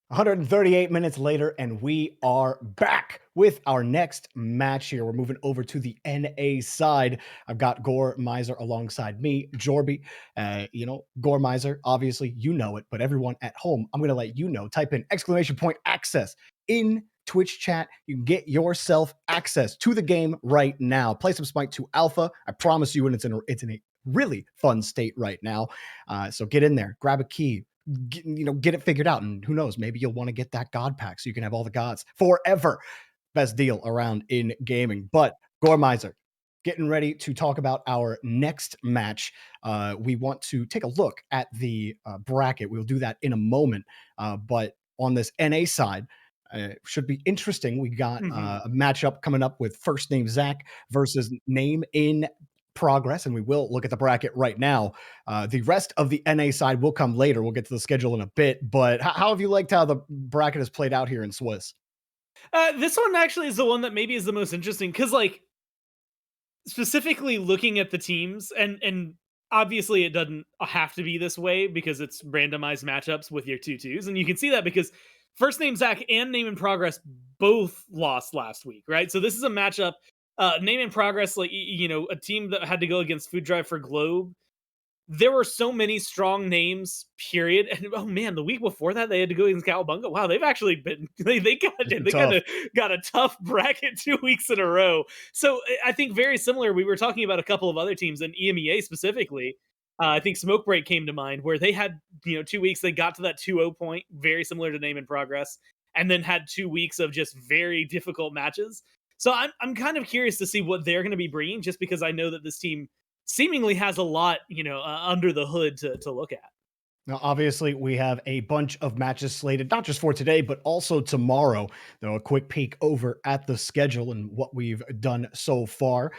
138 minutes later, and we are back with our next match here. We're moving over to the NA side. I've got Gore Miser alongside me, Jorby. Gore Miser, obviously, you know it, but everyone at home, I'm going to let you know. Type in exclamation point access in Twitch chat. You can get yourself access to the game right now. Play some Smite 2 Alpha. I promise you, and it's in a really fun state right now. So get in there, grab a key, get it figured out. And who knows, maybe you'll want to get that God pack so you can have all the gods forever. Best deal around in gaming. But Gore Miser, getting ready to talk about our next match. We want to take a look at the bracket. We'll do that in a moment. But on this NA side, should be interesting. We got a matchup coming up with first name Zach versus name in progress, and we will look at the bracket right now. The rest of the NA side will come later. We'll get to the schedule in a bit, but how have you liked how the bracket has played out here in Swiss? This one actually is the one that maybe is the most interesting because, like, specifically looking at the teams, and obviously it doesn't have to be this way because it's randomized matchups with your two-twos, and you can see that because first name Zach and name in progress both lost last week, right? So this is a matchup. Name in progress, like a team that had to go against Food Drive for Globe. There were so many strong names, period. And oh man, the week before that, they had to go against Cowabunga. Wow, they've actually been they got It's been they kind tough. of got a tough bracket 2 weeks in a row. So I think very similar. We were talking about a couple of other teams and EMEA specifically. I think Smoke Break came to mind where they had 2 weeks. They got to that 2-0 point, very similar to Name in Progress, and then had 2 weeks of just very difficult matches. So I'm kind of curious to see what they're going to be bringing, just because I know that this team seemingly has a lot, under the hood to look at. Now, obviously, we have a bunch of matches slated, not just for today, but also tomorrow. Though a quick peek over at the schedule and what we've done so far.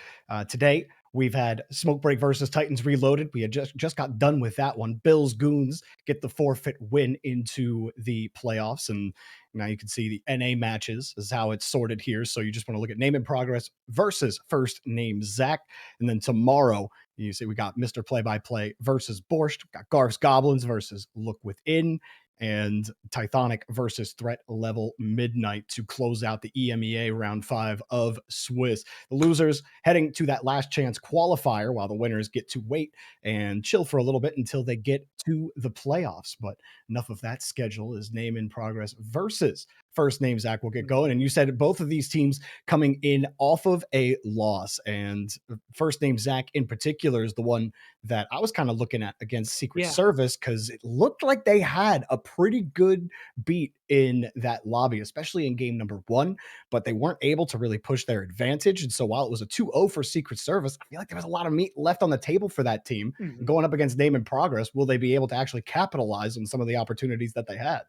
Today, we've had Smoke Break versus Titans Reloaded. We had just got done with that one. Bills Goons get the forfeit win into the playoffs, and now you can see the NA matches is how it's sorted here. So you just want to look at name in progress versus first name Zach, and then tomorrow you see we got Mr. Play by Play versus Borscht, we got Garf's Goblins versus Look Within, and Tithonic versus Threat Level Midnight to close out the EMEA round 5 of Swiss. The losers heading to that last chance qualifier, while the winners get to wait and chill for a little bit until they get to the playoffs. But enough of that schedule. Is name in progress versus first name Zach will get going. And you said both of these teams coming in off of a loss. And first name Zach in particular is the one that I was kind of looking at against Secret Yeah. Service because it looked like they had a pretty good beat in that lobby, especially in game number 1, but they weren't able to really push their advantage. And so while it was a 2-0 for Secret Service, I feel like there was a lot of meat left on the table for that team. And Mhm. going up against Name in Progress, will they be able to actually capitalize on some of the opportunities that they had?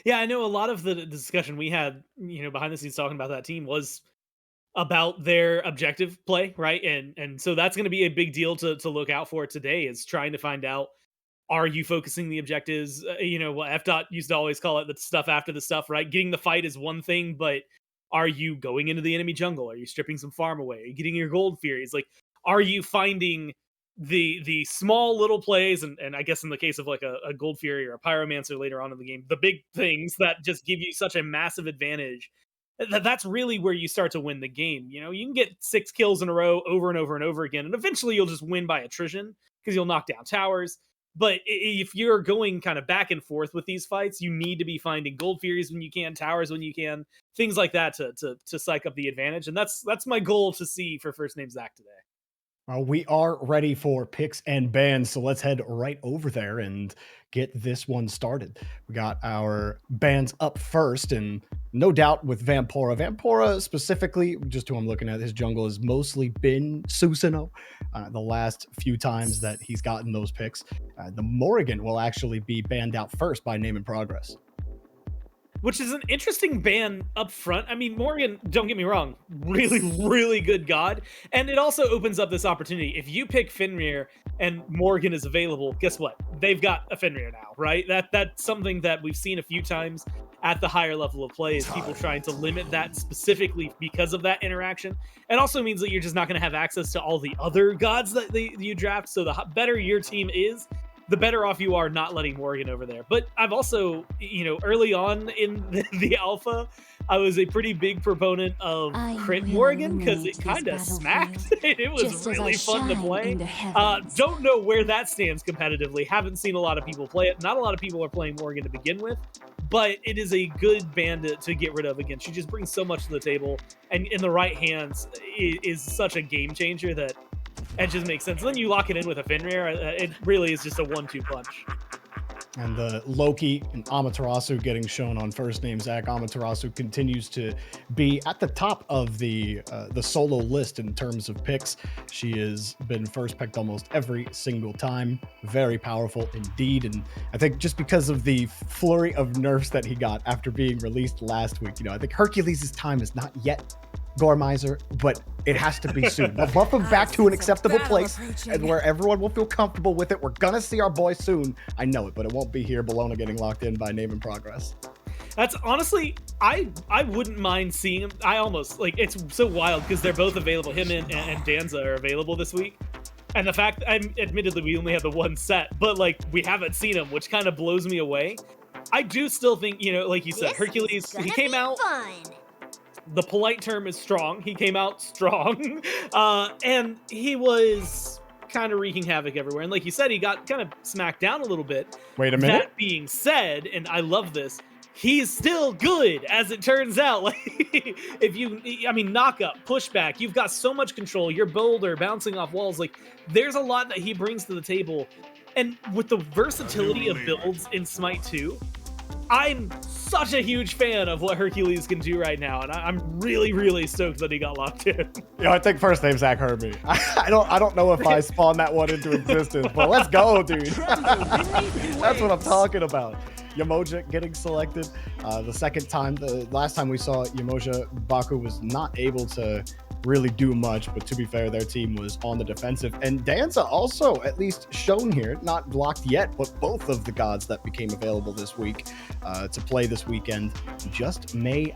Yeah, I know a lot of the discussion we had, behind the scenes talking about that team was about their objective play, right? And so that's going to be a big deal to look out for today, is trying to find out, are you focusing the objectives? What F dot used to always call it, the stuff after the stuff, right? Getting the fight is one thing, but are you going into the enemy jungle? Are you stripping some farm away? Are you getting your gold furies? Like, are you finding the small little plays, and I guess in the case of like a gold fury or a pyromancer later on in the game, the big things that just give you such a massive advantage. That's really where you start to win the game. You can get 6 kills in a row over and over and over again, and eventually you'll just win by attrition because you'll knock down towers. But if you're going kind of back and forth with these fights, you need to be finding gold furies when you can, towers when you can, things like that to psych up the advantage. And that's my goal to see for first name Zach today. We are ready for picks and bans, so let's head right over there and get this one started. We got our bans up first, and no doubt with Vampora. Vampora specifically, just who I'm looking at, his jungle has mostly been Susanoo. The last few times that he's gotten those picks, the Morrigan will actually be banned out first by name and progress. Which is an interesting ban up front. I mean, Morgan, don't get me wrong, really, really good god. And it also opens up this opportunity. If you pick Fenrir and Morgan is available, guess what? They've got a Fenrir now, right? That's something that we've seen a few times at the higher level of play, is people trying to limit that specifically because of that interaction. It also means that you're just not going to have access to all the other gods that you draft. So the better your team is, the better off you are not letting Morgan over there. But I've also, early on in the alpha, I was a pretty big proponent of I crit will Morgan because illuminate it this kind of battlefield, smacked. It was just as I really fun to shine play. in the heavens. Don't know where that stands competitively. Haven't seen a lot of people play it. Not a lot of people are playing Morgan to begin with, but it is a good bandit to get rid of again. She just brings so much to the table, and in the right hands is such a game changer that it just makes sense. And then you lock it in with a Fenrir. It really is just a 1-2 punch. And the Loki and Amaterasu getting shown on first name Zach. Amaterasu continues to be at the top of the solo list in terms of picks. She has been first picked almost every single time. Very powerful indeed. And I think just because of the flurry of nerfs that he got after being released last week, I think Hercules' time is not yet Gormizer, but it has to be soon. We'll buff him back to an acceptable place and where everyone will feel comfortable with it. We're gonna see our boy soon. I know it, but it won't be here. Bologna getting locked in by name and progress. That's honestly, I wouldn't mind seeing him. I almost like it's so wild because they're both available. Him and Danza are available this week. And the fact, admittedly, we only have the one set, but like we haven't seen him, which kind of blows me away. I do still think, like you said, Hercules, he came out. Fun. The polite term is strong. He came out strong, and he was kind of wreaking havoc everywhere. And like you said, he got kind of smacked down a little bit. Wait a minute. That being said, and I love this, he's still good, as it turns out. Like, knock up, pushback, you've got so much control. You're boulder, bouncing off walls. Like, there's a lot that he brings to the table. And with the versatility of builds in Smite 2, I'm such a huge fan of what Hercules can do right now, and I'm really, really stoked that he got locked in. I think first name Zach heard me. I don't know if I spawned that one into existence, but let's go, dude. That's what I'm talking about. Yamoja getting selected. The second time, the last time we saw Yamoja, Baku was not able to really do much, but to be fair, their team was on the defensive. And Danza also at least shown here, not blocked yet, but both of the gods that became available this week to play this weekend just may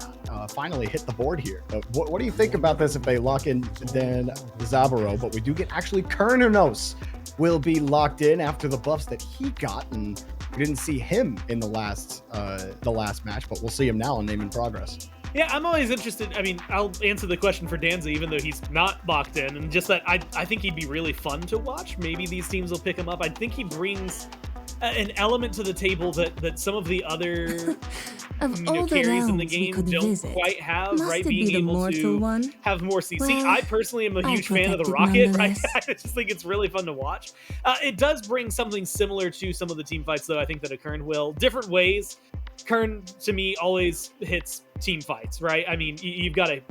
finally hit the board here. What do you think about this if they lock in then Zaburo? But we do get actually Kernunos will be locked in after the buffs that he got, and we didn't see him in the last match, but we'll see him now on Name in Progress. Yeah, I'm always interested. I mean, I'll answer the question for Danza, even though he's not locked in, and just that I think he'd be really fun to watch. Maybe these teams will pick him up. I think he brings an element to the table that some of the other carries in the game don't quite have, right? Being able to have more CC. Well, I personally am a huge fan of the rocket, right? I just think it's really fun to watch. It does bring something similar to some of the team fights, though, I think that a Kern will. Different ways. Kern, to me, always hits team fights, right? I mean, you've got a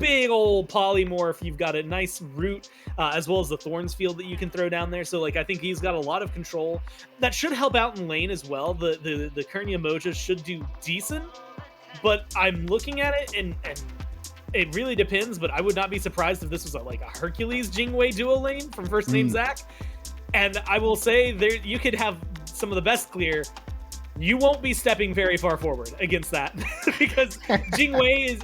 big old polymorph, you've got a nice root, as well as the thorns field that you can throw down there. So, like, I think he's got a lot of control. That should help out in lane as well. The Kern Yamoja should do decent, but I'm looking at it, and it really depends, but I would not be surprised if this was like a Hercules Jingwei duo lane from first name Zach. And I will say, there you could have some of the best clear. You won't be stepping very far forward against that because Jingwei is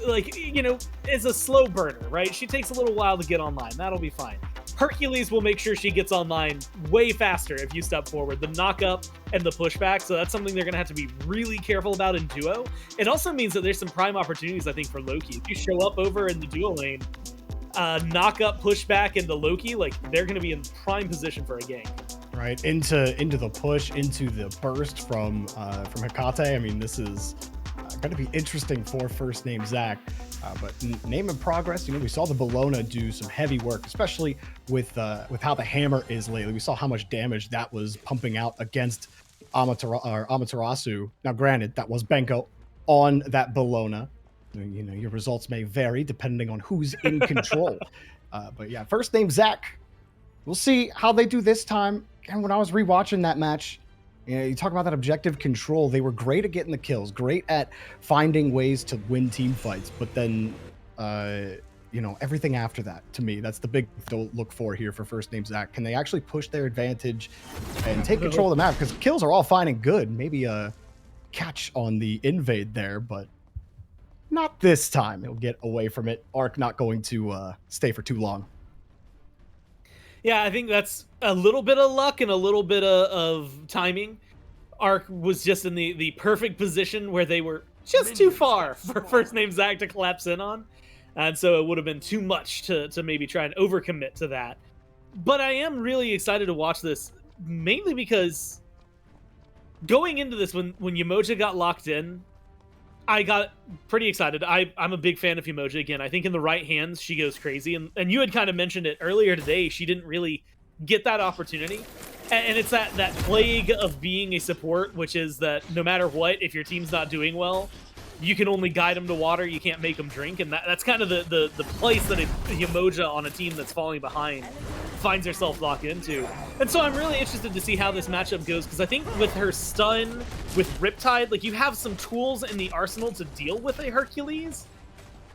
is a slow burner, right? She takes a little while to get online. That'll be fine. Hercules will make sure she gets online way faster if you step forward. The knock up and the pushback, so that's something they're going to have to be really careful about in duo. It also means that there's some prime opportunities, I think, for Loki. If you show up over in the duo lane, knock up, pushback, and the Loki, like, they're going to be in prime position for a gank. Right, into the push, into the burst from Hecate. I mean, this is going to be interesting for first name Zach. But name in progress, we saw the Bologna do some heavy work, especially with how the hammer is lately. We saw how much damage that was pumping out against Amaterasu. Now, granted, that was Benko on that Bologna. Your results may vary depending on who's in control. But yeah, first name Zach. We'll see how they do this time. And when I was rewatching that match, you talk about that objective control. They were great at getting the kills, great at finding ways to win team fights. But then, everything after that, to me, that's the big to look for here for first name Zach. Can they actually push their advantage and take control of the map? Because kills are all fine and good. Maybe a catch on the invade there, but not this time. He'll get away from it. Arc not going to stay for too long. Yeah, I think that's a little bit of luck and a little bit of timing. Arc was just in the perfect position where they were just too Minions have far for first spawned. name Zach to collapse in on. And so it would have been too much to maybe try and overcommit to that. But I am really excited to watch this, mainly because going into this, when Yamoja got locked in, I got pretty excited. I'm a big fan of Yamoja. Again, I think in the right hands she goes crazy, and you had kind of mentioned it earlier today. She didn't really get that opportunity, and it's that plague of being a support, which is that no matter what, if your team's not doing well, you can only guide them to water. You can't make them drink, and that's kind of the place that a Yamoja on a team that's falling behind finds herself locked into. And so I'm really interested to see how this matchup goes, because I think with her stun, with Riptide, like, you have some tools in the arsenal to deal with a Hercules.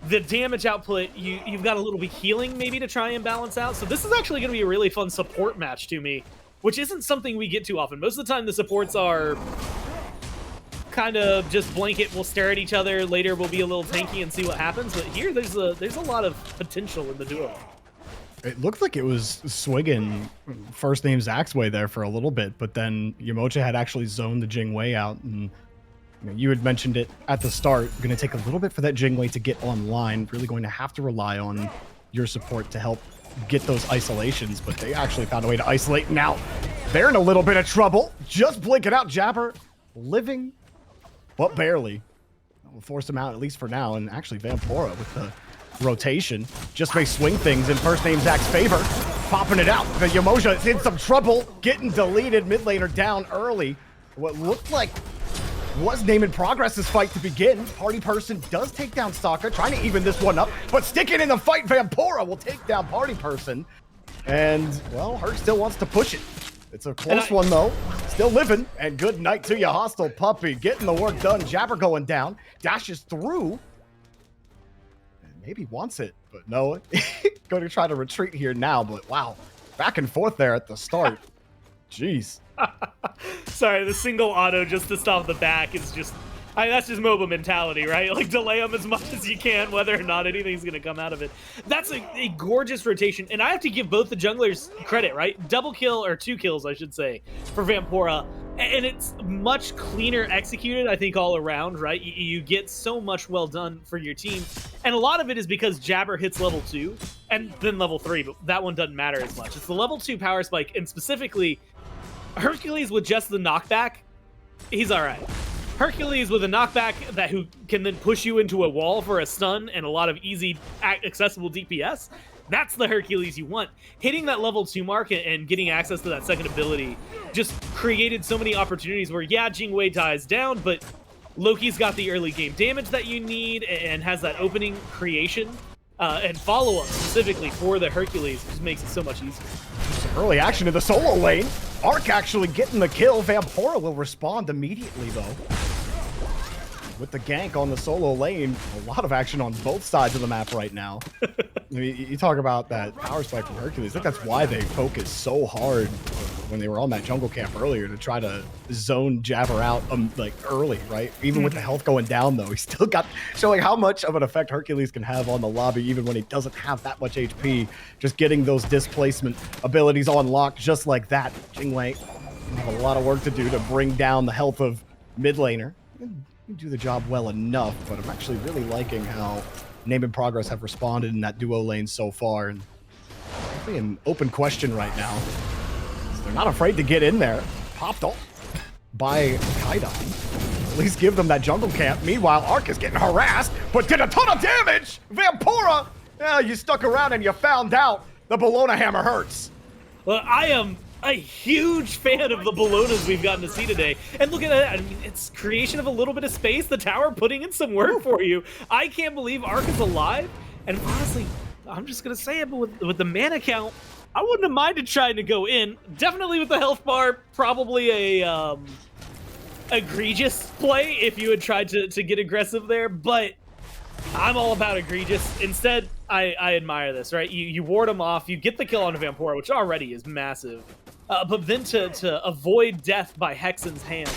The damage output, you've got a little bit healing maybe to try and balance out. So this is actually going to be a really fun support match to me, which isn't something we get too often. Most of the time the supports are kind of just blanket, we'll stare at each other, later we'll be a little tanky and see what happens. But here there's a lot of potential in the duo. It looked like it was swinging first name Zach's way there for a little bit, but then Yamoja had actually zoned the Jingwei out, and you had mentioned it at the start. Going to take a little bit for that Jingwei to get online. Really going to have to rely on your support to help get those isolations, but they actually found a way to isolate. Now they're in a little bit of trouble. Just blinking out. Jabber living, but barely. We'll force him out, at least for now, and actually Vampora with the rotation just may swing things in first name Zach's favor. Popping it out. The Yamoja is in some trouble, getting deleted. Mid laner down early. What looked like was Name in Progress's fight to begin. Party Person does take down Sokka, trying to even this one up, but sticking in the fight, Vampora will take down Party Person. And, well, Herc still wants to push it. It's a close one, though. Still living. And good night to you, Hostile Puppy. Getting the work done. Jabber going down. Dashes through. Maybe wants it, but no. Going to try to retreat here now, but wow. Back and forth there at the start. Jeez. Sorry, the single auto just to stop the back is just... that's just MOBA mentality, right? Like, delay them as much as you can, whether or not anything's going to come out of it. That's a gorgeous rotation, and I have to give both the junglers credit, right? Double kill, or 2 kills, I should say, for Vampora. And it's much cleaner executed, I think, all around, right? You get so much well done for your team. And a lot of it is because Jabber hits level 2, and then level 3, but that one doesn't matter as much. It's the level 2 power spike, and specifically, Hercules with just the knockback, he's all right. Hercules with a knockback who can then push you into a wall for a stun and a lot of easy, accessible DPS, that's the Hercules you want. Hitting that level 2 mark and getting access to that second ability just created so many opportunities where, yeah, Jingwei dies down, but Loki's got the early game damage that you need and has that opening creation and follow-up specifically for the Hercules, which makes it so much easier. Some early action in the solo lane. Arc actually getting the kill. Vampora will respond immediately, though. With the gank on the solo lane, a lot of action on both sides of the map right now. I mean, you talk about that power spike from Hercules. I think that's why they focused so hard when they were on that jungle camp earlier to try to zone Jabber out like early, right? Even with the health going down, though, he still got showing how much of an effect Hercules can have on the lobby, even when he doesn't have that much HP. Just getting those displacement abilities unlocked just like that. Jingwei have a lot of work to do to bring down the health of mid laner. Do the job well enough, but I'm actually really liking how Name and Progress have responded in that duo lane so far, and really an open question right now. They're not afraid to get in there. Popped off by Kaidan. At least give them that jungle camp. Meanwhile, Arc is getting harassed, but did a ton of damage! Vampora! Yeah, you stuck around and you found out the Bologna hammer hurts. Well, I am a huge fan of the Bolognas we've gotten to see today. And look at that. I mean, it's creation of a little bit of space. The tower putting in some work for you. I can't believe Arc is alive. And honestly, I'm just going to say it, but with the mana count, I wouldn't have minded trying to go in. Definitely with the health bar, probably a egregious play if you had tried to get aggressive there. But I'm all about egregious. Instead, I admire this, right? You ward him off, you get the kill on Vampora, which already is massive. But then to avoid death by Hexen's hand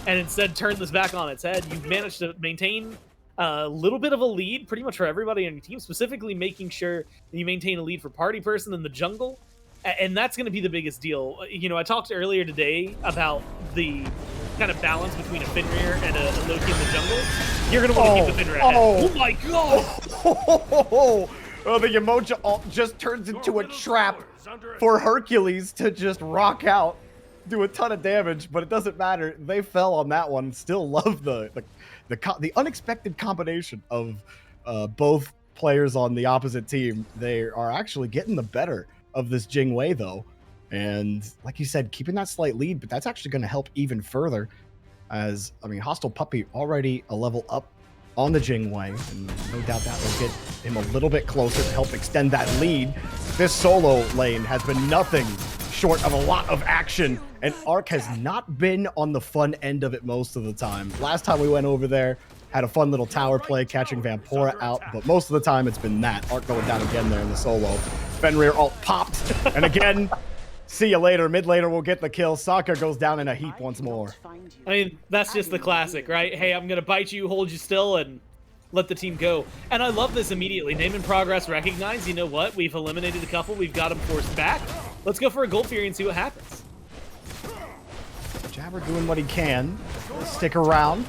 and instead turn this back on its head, you've managed to maintain a little bit of a lead pretty much for everybody on your team, specifically making sure that you maintain a lead for Party Person in the jungle. And that's going to be the biggest deal. I talked earlier today about the kind of balance between a Fenrir and a Loki in the jungle. You're going to want to keep the Fenrir ahead. Oh my god! Oh, the Yamoja ult just turns into a trap for Hercules to just rock out, do a ton of damage, but it doesn't matter. They fell on that one. Still love the unexpected combination of both players on the opposite team. They are actually getting the better of this Jingwei though, and like you said, keeping that slight lead, but that's actually going to help even further. As I mean, Hostile Puppy already a level up on the Jingwei, and no doubt that will get him a little bit closer to help extend that lead. This solo lane has been nothing short of a lot of action, and Arc has not been on the fun end of it most of the time. Last time we went over there, had a fun little tower play, catching Vampora out, but most of the time it's been that. Arc going down again there in the solo. Fenrir ult popped, and again, see you later. Mid laner will get the kill. Sokka goes down in a heap once more. I mean, that's just the classic, right? Hey, I'm going to bite you, hold you still, and let the team go. And I love this immediately. Name and Progress recognize, you know what? We've eliminated a couple. We've got them forced back. Let's go for a Gold Fury and see what happens. Jabber doing what he can. Stick around.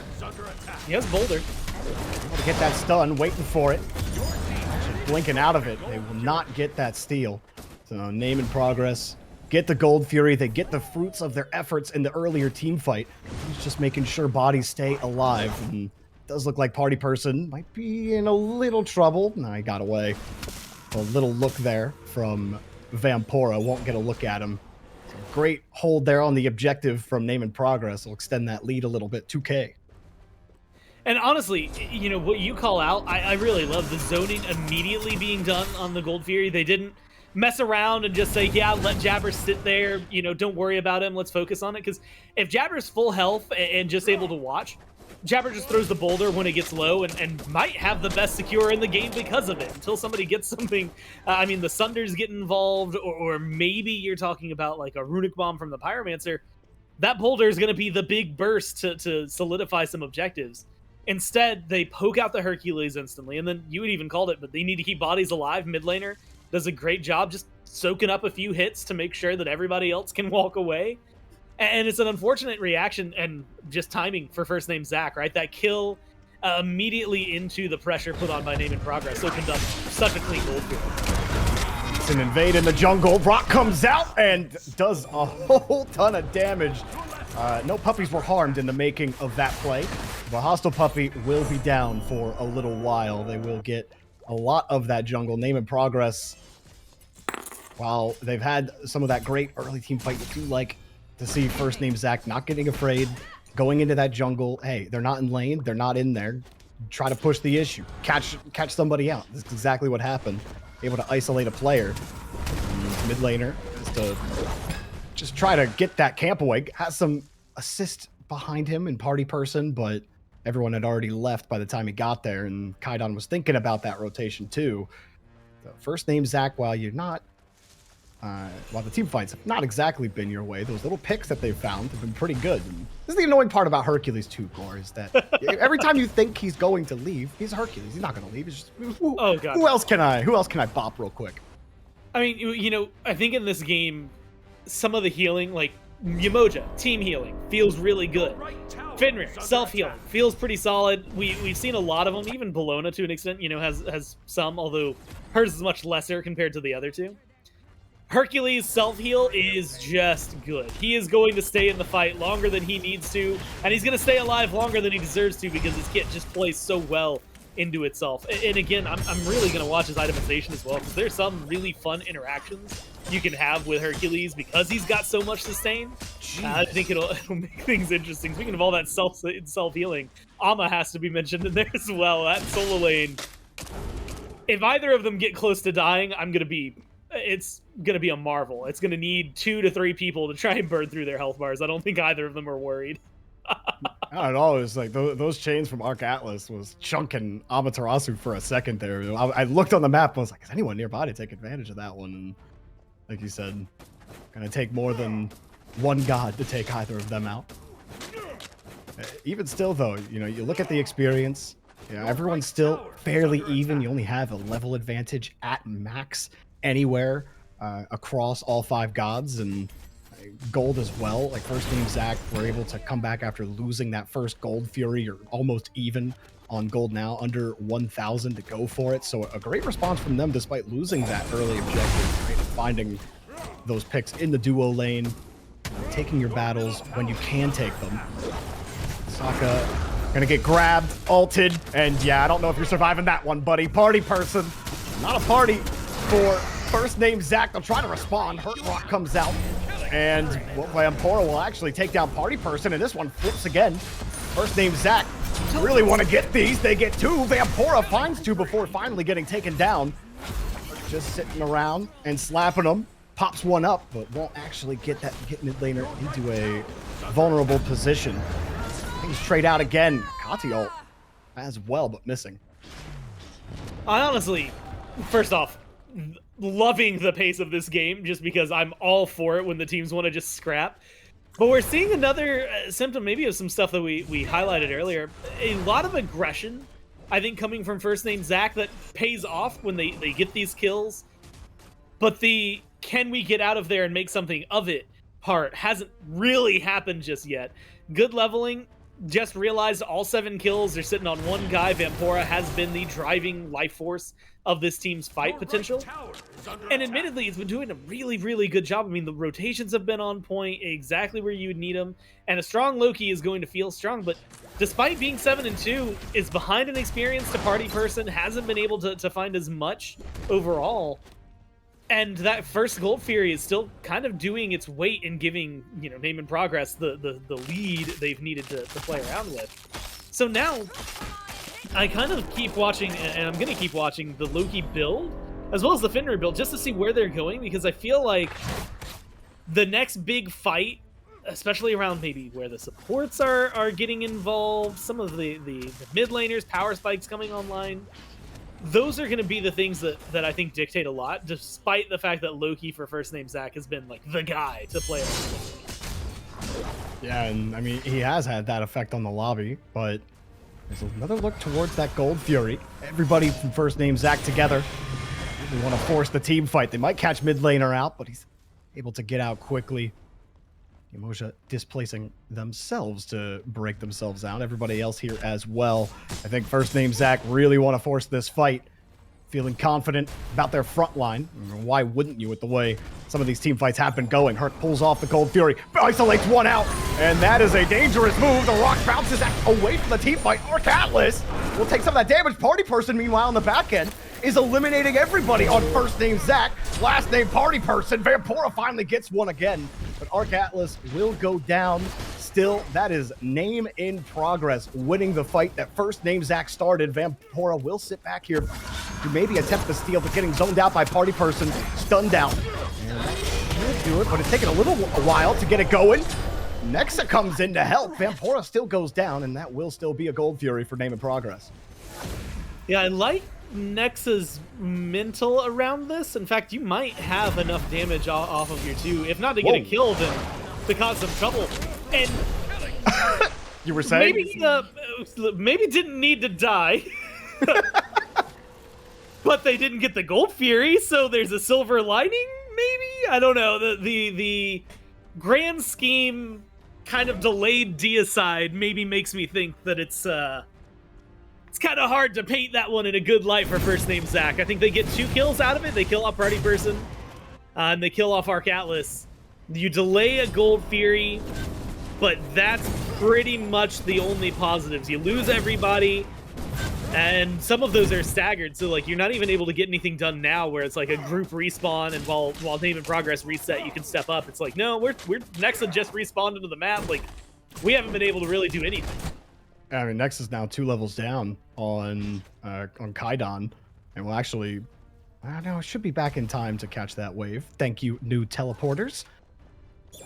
He has Boulder. To get that stun, waiting for it. Actually blinking out of it. They will not get that steal. So Name and Progress get the Gold Fury. They get the fruits of their efforts in the earlier team fight. He's just making sure bodies stay alive. And it does look like Party Person might be in a little trouble. No, he got away. A little look there from Vampora. Won't get a look at him. So great hold there on the objective from Name and Progress. Will extend that lead a little bit. 2K. And honestly, what you call out, I really love the zoning immediately being done on the Gold Fury. They didn't mess around and just say, yeah, let Jabber sit there, don't worry about him, let's focus on it. Because if Jabber's full health and just able to watch, Jabber just throws the boulder when it gets low and might have the best secure in the game because of it, until somebody gets something. I mean, the Sunders get involved, or maybe you're talking about like a Runic Bomb from the Pyromancer. That boulder is going to be the big burst to solidify some objectives. Instead, they poke out the Hercules instantly, and then you had even called it, but they need to keep bodies alive. Mid laner does a great job just soaking up a few hits to make sure that everybody else can walk away. And it's an unfortunate reaction and just timing for first name Zach, right? That kill immediately into the pressure put on by Name and Progress opened up such a clean gold field. It's an invade in the jungle. Brock comes out and does a whole ton of damage. No puppies were harmed in the making of that play. The Hostile Puppy will be down for a little while. They will get a lot of that jungle. Name and Progress, while they've had some of that great early team fight, you do like to see first name Zach not getting afraid, going into that jungle. Hey, they're not in lane. They're not in there. Try to push the issue. Catch somebody out. This is exactly what happened. Able to isolate a player. And mid laner is to just try to get that camp away. Has some assist behind him in Party Person, but everyone had already left by the time he got there, and Kaidan was thinking about that rotation too. The first name Zach, while you're not, while the team fights have not exactly been your way, those little picks that they've found have been pretty good. And this is the annoying part about Hercules too, Gore, is that every time you think he's going to leave, he's Hercules. He's not going to leave. He's just, oh god. Who else can I bop real quick? I mean, I think in this game, some of the healing, like Yamoja, team healing, feels really good. Fenrir, self-healing, feels pretty solid. We've seen a lot of them, even Bologna to an extent, has some, although hers is much lesser compared to the other two. Hercules' self-heal is just good. He is going to stay in the fight longer than he needs to, and he's going to stay alive longer than he deserves to because his kit just plays so well into itself. And again, I'm really going to watch his itemization as well, because there's some really fun interactions you can have with Hercules because he's got so much sustain. I think it'll make things interesting. Speaking of all that self-healing, Ama has to be mentioned in there as well. That solo lane, if either of them get close to dying, it's gonna be a marvel. It's gonna need 2 to 3 people to try and burn through their health bars. I don't think either of them are worried. Not at all. It was like those chains from Arc Atlas was chunking Amaterasu for a second there. I looked on the map and was like, is anyone nearby to take advantage of that one? And like you said, gonna take more than one god to take either of them out. Even still though, you look at the experience, everyone's still fairly even. You only have a level advantage at max anywhere across all 5 gods and gold as well. Like first name Zach were able to come back after losing that first gold fury, or almost even on gold now, under 1,000 to go for it. So a great response from them despite losing that early objective, right? Finding those picks in the duo lane, taking your battles when you can take them. Sokka gonna get grabbed, ulted, and yeah, I don't know if you're surviving that one, buddy. Party person, not a party for first name Zach. They'll try to respond. Hurt Rock comes out, and Vampora will actually take down party person, and this one flips again. First name Zach really want to get these. They get 2. Vampora finds 2 before finally getting taken down. Just sitting around and slapping them. Pops one up, but won't actually get mid laner into a vulnerable position. Things trade out again. Kati ult as well, but missing. I honestly, first off, loving the pace of this game just because I'm all for it when the teams want to just scrap. But we're seeing another symptom maybe of some stuff that we highlighted earlier. A lot of aggression, I think, coming from first name Zach that pays off when they get these kills. But the can we get out of there and make something of it part hasn't really happened just yet. Good leveling. Just realized all 7 kills are sitting on one guy. Vampora has been the driving life force of this team's fight potential. And admittedly, he's been doing a really, really good job. I mean, the rotations have been on point, exactly where you would need them. And a strong Loki is going to feel strong. But despite being 7-2, is behind an experienced party person, hasn't been able to find as much overall. And that first Gold Fury is still kind of doing its weight in giving, you know, Name and Progress the lead they've needed to play around with. So now, I kind of keep watching, and I'm going to keep watching the Loki build, as well as the Fenrir build, just to see where they're going, because I feel like the next big fight, especially around maybe where the supports are getting involved, some of the mid laners, power spikes coming online, those are going to be the things that I think dictate a lot, despite the fact that Loki for first name Zach has been like the guy to play around. Yeah, and I mean, he has had that effect on the lobby, but there's another look towards that Gold Fury. Everybody from first name Zach together. They want to force the team fight. They might catch mid laner out, but he's able to get out quickly. Emoja displacing themselves to break themselves out. Everybody else here as well. I think first name Zach really want to force this fight. Feeling confident about their front line. Why wouldn't you with the way some of these team fights have been going? Hurt pulls off the Gold Fury, isolates one out, and that is a dangerous move. The rock bounces away from the team fight. Arc Atlas will take some of that damage. Party person, meanwhile, on the back end, is eliminating everybody on first name Zach. Last name Party Person. Vampora finally gets one again, but Arc Atlas will go down. Still, that is Name in Progress winning the fight that first name Zach started. Vampora will sit back here to maybe attempt the steal, but getting zoned out by Party Person, stunned out. And that should do it, but it's taken a while to get it going. Nexa comes in to help. Vampora still goes down, and that will still be a Gold Fury for Name in Progress. Yeah, I like Nexa's mental around this. In fact, you might have enough damage off of your 2, if not to get a kill, then to cause some trouble. And you were saying maybe didn't need to die, but they didn't get the Gold Fury, so there's a silver lining. Maybe, I don't know. The grand scheme kind of delayed deicide maybe makes me think that it's kind of hard to paint that one in a good light for first name Zach. I think they get 2 kills out of it. They kill off Party Person, and they kill off Arc Atlas. You delay a Gold Fury, but that's pretty much the only positives. You lose everybody, and some of those are staggered, so like you're not even able to get anything done now where it's like a group respawn, and while Name in Progress reset, you can step up. It's like, no, we're Nexa just respawned into the map. Like, we haven't been able to really do anything. I mean, Nex is now 2 levels down on Kaidan, and will actually, I don't know, should be back in time to catch that wave. Thank you, new teleporters.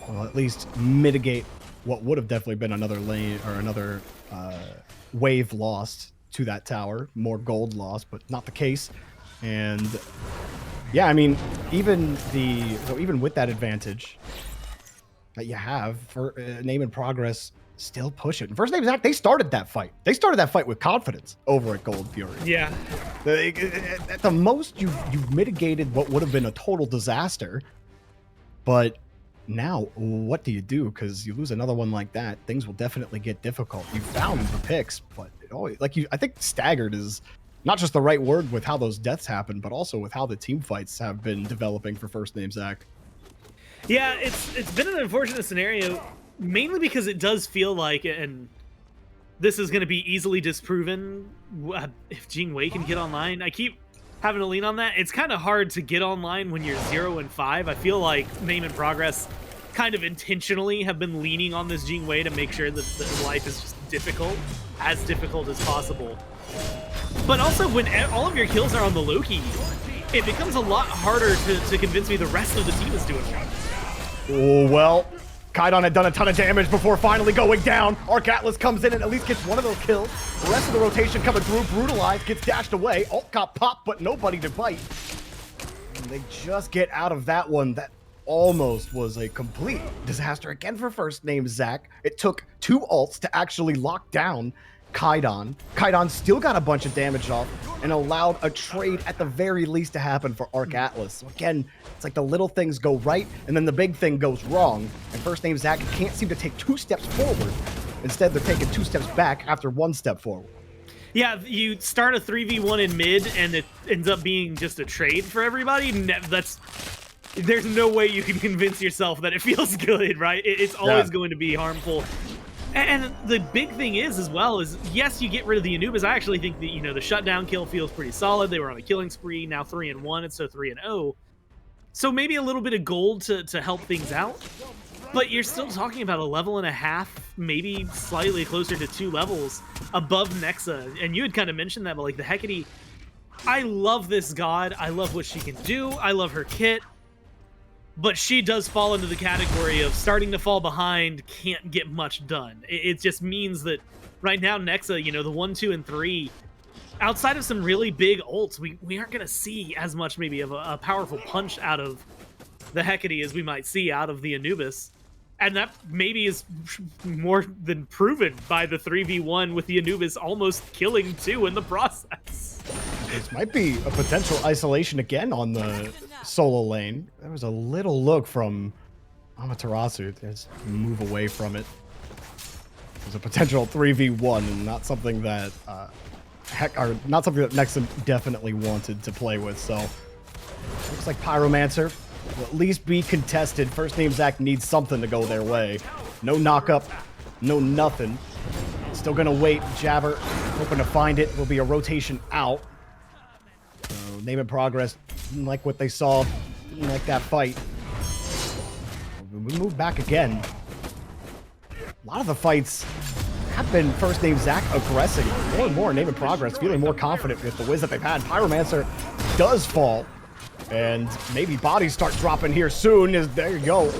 Well, at least mitigate what would have definitely been another lane or another wave lost to that tower, more gold lost, but not the case. And yeah, I mean, even with that advantage that you have for Name in Progress, still pushing. First Name Zach, they started that fight. They started that fight with confidence over at Gold Fury. Yeah. At the most, you've mitigated what would have been a total disaster. But now, what do you do? Because you lose another one like that, things will definitely get difficult. You found the picks, but it always, I think staggered is not just the right word with how those deaths happen, but also with how the team fights have been developing for First Name Zach. Yeah, it's been an unfortunate scenario, mainly because it does feel like, and this is going to be easily disproven if Jing Wei can get online. I keep having to lean on that. It's kind of hard to get online when you're 0-5. I feel like Name and Progress kind of intentionally have been leaning on this Jing Wei to make sure that the life is just difficult as possible. But also, when all of your kills are on the Loki, it becomes a lot harder to convince me the rest of the team is doing well. Oh, well, Kaidon had done a ton of damage before finally going down. Arc Atlas comes in and at least gets one of those kills. The rest of the rotation coming through. Brutalized, gets dashed away. Ult got popped, but nobody to bite. And they just get out of that one. That almost was a complete disaster again for First Name Zach. It took 2 ults to actually lock down Kaidon. Kaidon still got a bunch of damage off and allowed a trade at the very least to happen for Arc Atlas. So again, it's like the little things go right and then the big thing goes wrong. And First Name Zach can't seem to take 2 steps forward. Instead, they're taking 2 steps back after 1 step forward. Yeah, you start a 3v1 in mid and it ends up being just a trade for everybody. There's no way you can convince yourself that it feels good, right? It's always going to be harmful. And the big thing is, as well, is yes, you get rid of the Anubis. I actually think that, the shutdown kill feels pretty solid. They were on a killing spree, now 3-1, and so 3-0. So maybe a little bit of gold to help things out. But you're still talking about a level and a half, maybe slightly closer to 2 levels above Nexa. And you had kind of mentioned that, but like the Hecate, I love this god. I love what she can do. I love her kit. But she does fall into the category of starting to fall behind, can't get much done. It just means that right now, Nexa, the 1, 2, and 3, outside of some really big ults, we aren't going to see as much maybe of a powerful punch out of the Hecate as we might see out of the Anubis. And that maybe is more than proven by the 3v1 with the Anubis almost killing 2 in the process. This might be a potential isolation again on the solo lane. There was a little look from Amaterasu. Let's move away from it. There's a potential 3v1 and not something that not something that Nexum definitely wanted to play with. So looks like Pyromancer will at least be contested. First Name Zach needs something to go their way. No knock-up, no nothing. Still gonna wait. Jabber hoping to find it. Will be a rotation out. So Name and Progress didn't like what they saw. Didn't like that fight. We move back again. A lot of the fights have been First Name Zach aggressing. More and more Name and Progress feeling more confident with the wins that they've had. Pyromancer does fall. And maybe bodies start dropping here soon. There you go.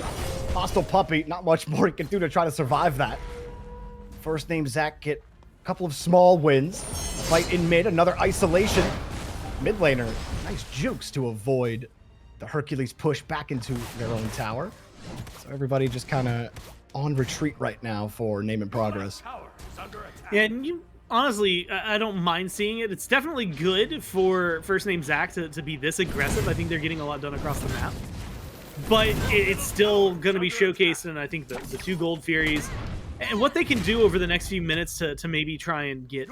Hostile Puppy. Not much more he can do to try to survive that. First Name Zach get a couple of small wins. A fight in mid. Another isolation. Mid laner. Nice jukes to avoid the Hercules push back into their own tower. So everybody just kind of on retreat right now for Name and Progress. Yeah, and honestly, I don't mind seeing it. It's definitely good for First Name Zach to be this aggressive. I think they're getting a lot done across the map. But it's still going to be showcased in, I think, the 2 Gold Furies. And what they can do over the next few minutes to maybe try and get,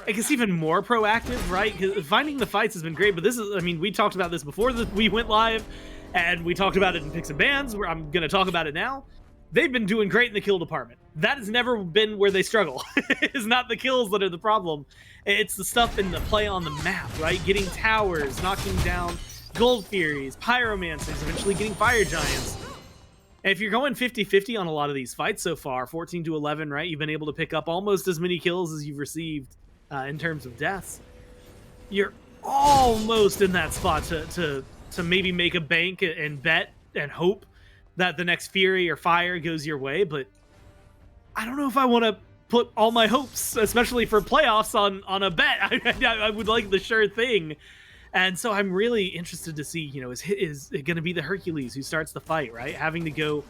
I guess, even more proactive, right? Because finding the fights has been great, but this is, we talked about this before we went live, and we talked about it in Picks and Bans, where I'm going to talk about it now. They've been doing great in the kill department. That has never been where they struggle. It's not the kills that are the problem. It's the stuff in the play on the map, right? Getting towers, knocking down Gold Furies, Pyromancers, eventually getting Fire Giants. And if you're going 50-50 on a lot of these fights so far, 14-11, right? You've been able to pick up almost as many kills as you've received in terms of deaths. You're almost in that spot to maybe make a bank and bet and hope that the next Fury or Fire goes your way, but I don't know if I want to put all my hopes, especially for playoffs, on a bet. I would like the sure thing. And so I'm really interested to see, is it going to be the Hercules who starts the fight, right? Having to go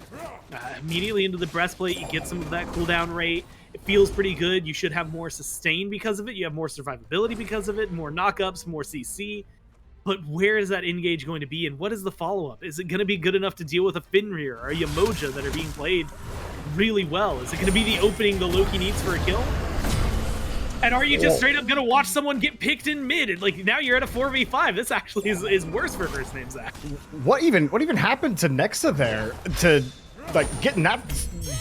immediately into the breastplate, you get some of that cooldown rate. It feels pretty good. You should have more sustain because of it. You have more survivability because of it, more knockups, more CC. But where is that engage going to be, and what is the follow-up? Is it going to be good enough to deal with a Fenrir or a Yamoja that are being played really well? Is it going to be the opening the Loki needs for a kill? And are you just straight up going to watch someone get picked in mid? And like now you're at a 4v5. This actually is worse for first name Zach. What even happened to Nexa there to like get in that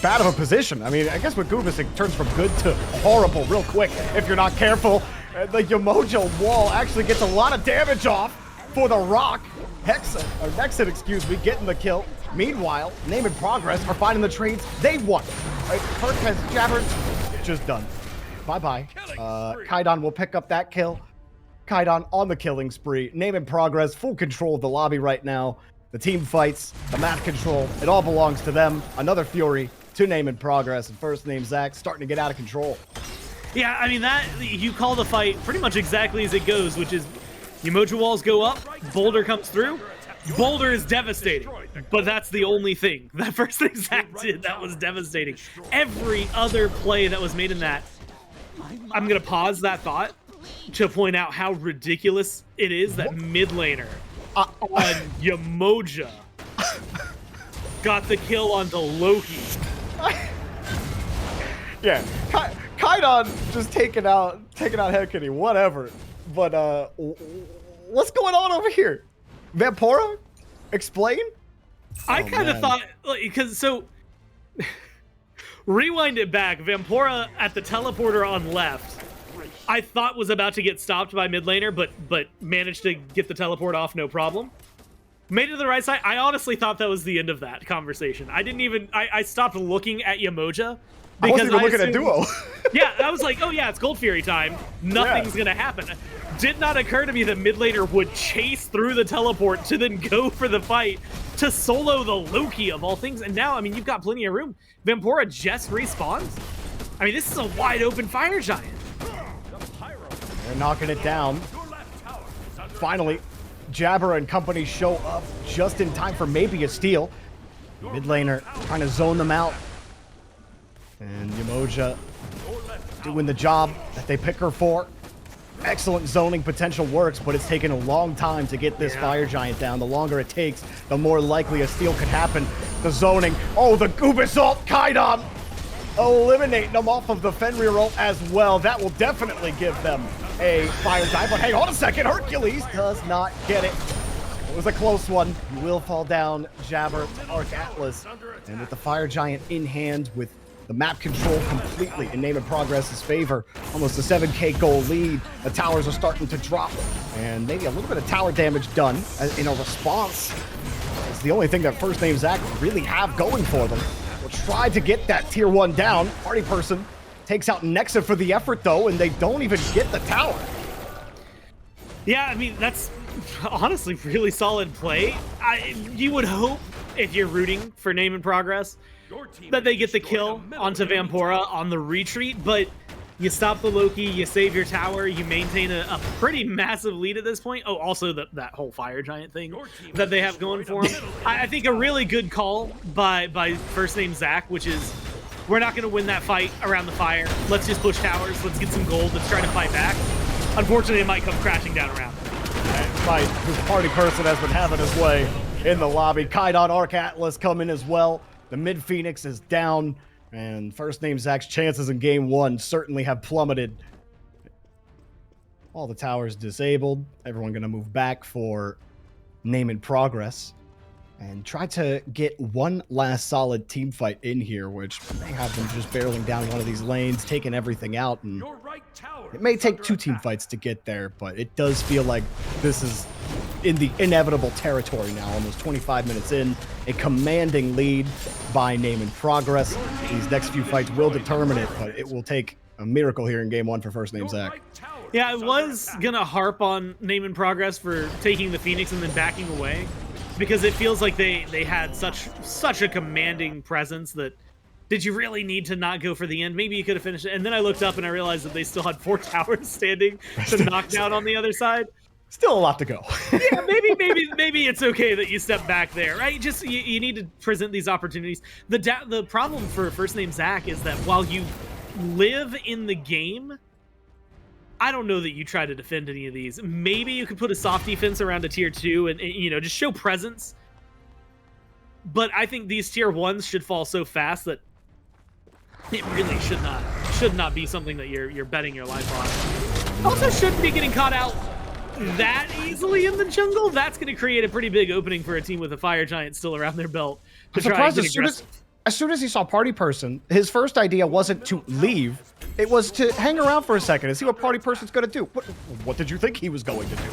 bad of a position? I mean, I guess with Goobus it turns from good to horrible real quick if you're not careful. The Yamoja wall actually gets a lot of damage off for the Rock. Nexit, excuse me, getting the kill. Meanwhile, Name and Progress are finding the trades they won. Perk has jabbered, just done. Bye-bye. Kaidan will pick up that kill. Kaidan on the killing spree. Name and Progress, full control of the lobby right now. The team fights, the map control, it all belongs to them. Another Fury to Name and Progress, and first name Zach starting to get out of control. Yeah, I mean, that you call the fight pretty much exactly as it goes, which is Yamoja walls go up, Boulder comes through. Boulder is devastating, but that's the only thing. That first thing Zach did, that was devastating. Every other play that was made in that, I'm going to pause that thought to point out how ridiculous it is that mid laner on Yamoja got the kill onto Loki. Yeah, Kaidan just taking out Hekany, whatever. But what's going on over here? Vampora? Explain? I kind of thought, because so rewind it back. Vampora at the teleporter on left, I thought was about to get stopped by mid laner, but managed to get the teleport off no problem. Made it to the right side. I honestly thought that was the end of that conversation. I stopped looking at Yamoja. I wasn't even looking at Duo. Yeah, I was like, oh yeah, it's Gold Fury time. Nothing's gonna happen. Did not occur to me that mid laner would chase through the teleport to then go for the fight to solo the Loki of all things. And now, I mean, you've got plenty of room. Vampora just respawns. I mean, this is a wide open fire giant. They're knocking it down. Finally, Jabber and company show up just in time for maybe a steal. Mid laner trying to zone them out. And Yamoja doing the job that they pick her for. Excellent zoning potential works, but it's taken a long time to get this fire giant down. The longer it takes, the more likely a steal could happen. The zoning. Oh, the Goobus ult. Kaidan eliminating them off of the Fenrir ult as well. That will definitely give them a fire giant. But hang on a second. Hercules does not get it. It was a close one. He will fall down. Jabber to Arc Atlas. And with the fire giant in hand, with the map control completely in Name and Progress's favor. Almost a 7k goal lead. The towers are starting to drop. And maybe a little bit of tower damage done in a response. It's the only thing that first name Zach really have going for them. Will try to get that tier 1 down. Party person takes out Nexa for the effort though, and they don't even get the tower. Yeah, I mean, that's honestly really solid play. You would hope, if you're rooting for Name and Progress, that they get the kill onto Vampora on the retreat, but you stop the Loki, you save your tower, you maintain a pretty massive lead at this point. Oh, also that whole fire giant thing that they have going for them. I think a really good call by first name Zach, which is, we're not going to win that fight around the fire. Let's just push towers. Let's get some gold. Let's try to fight back. Unfortunately, it might come crashing down around. And Mike, whose party person has been having his way in the lobby. Kaidan Arc Atlas come in as well. The mid Phoenix is down, and first name Zach's chances in game 1 certainly have plummeted. All the towers disabled. Everyone gonna move back for Name and Progress and try to get one last solid team fight in here, which may have them just barreling down one of these lanes, taking everything out, and it may take 2 team fights to get there, but it does feel like this is in the inevitable territory now, almost 25 minutes in. A commanding lead by Name and Progress. These next few fights will determine it, but it will take a miracle here in game 1 for first name Zach. Yeah, I was gonna harp on Name and Progress for taking the Phoenix and then backing away, because it feels like they had such a commanding presence that, did you really need to not go for the end? Maybe you could have finished it. And then I looked up and I realized that they still had 4 towers standing to knock down on the other side. Still a lot to go. Yeah, maybe it's okay that you step back there, right? Just you need to present these opportunities. The problem for first name Zach is that while you live in the game, I don't know that you try to defend any of these. Maybe you could put a soft defense around a tier 2 and you know, just show presence. But I think these tier 1s should fall so fast that it really should not be something that you're betting your life on. Also shouldn't be getting caught out that easily in the jungle. That's going to create a pretty big opening for a team with a fire giant still around their belt to try and get aggressive. As soon as he saw Party Person, his first idea wasn't to leave. It was to hang around for a second and see what Party Person's going to do. What did you think he was going to do?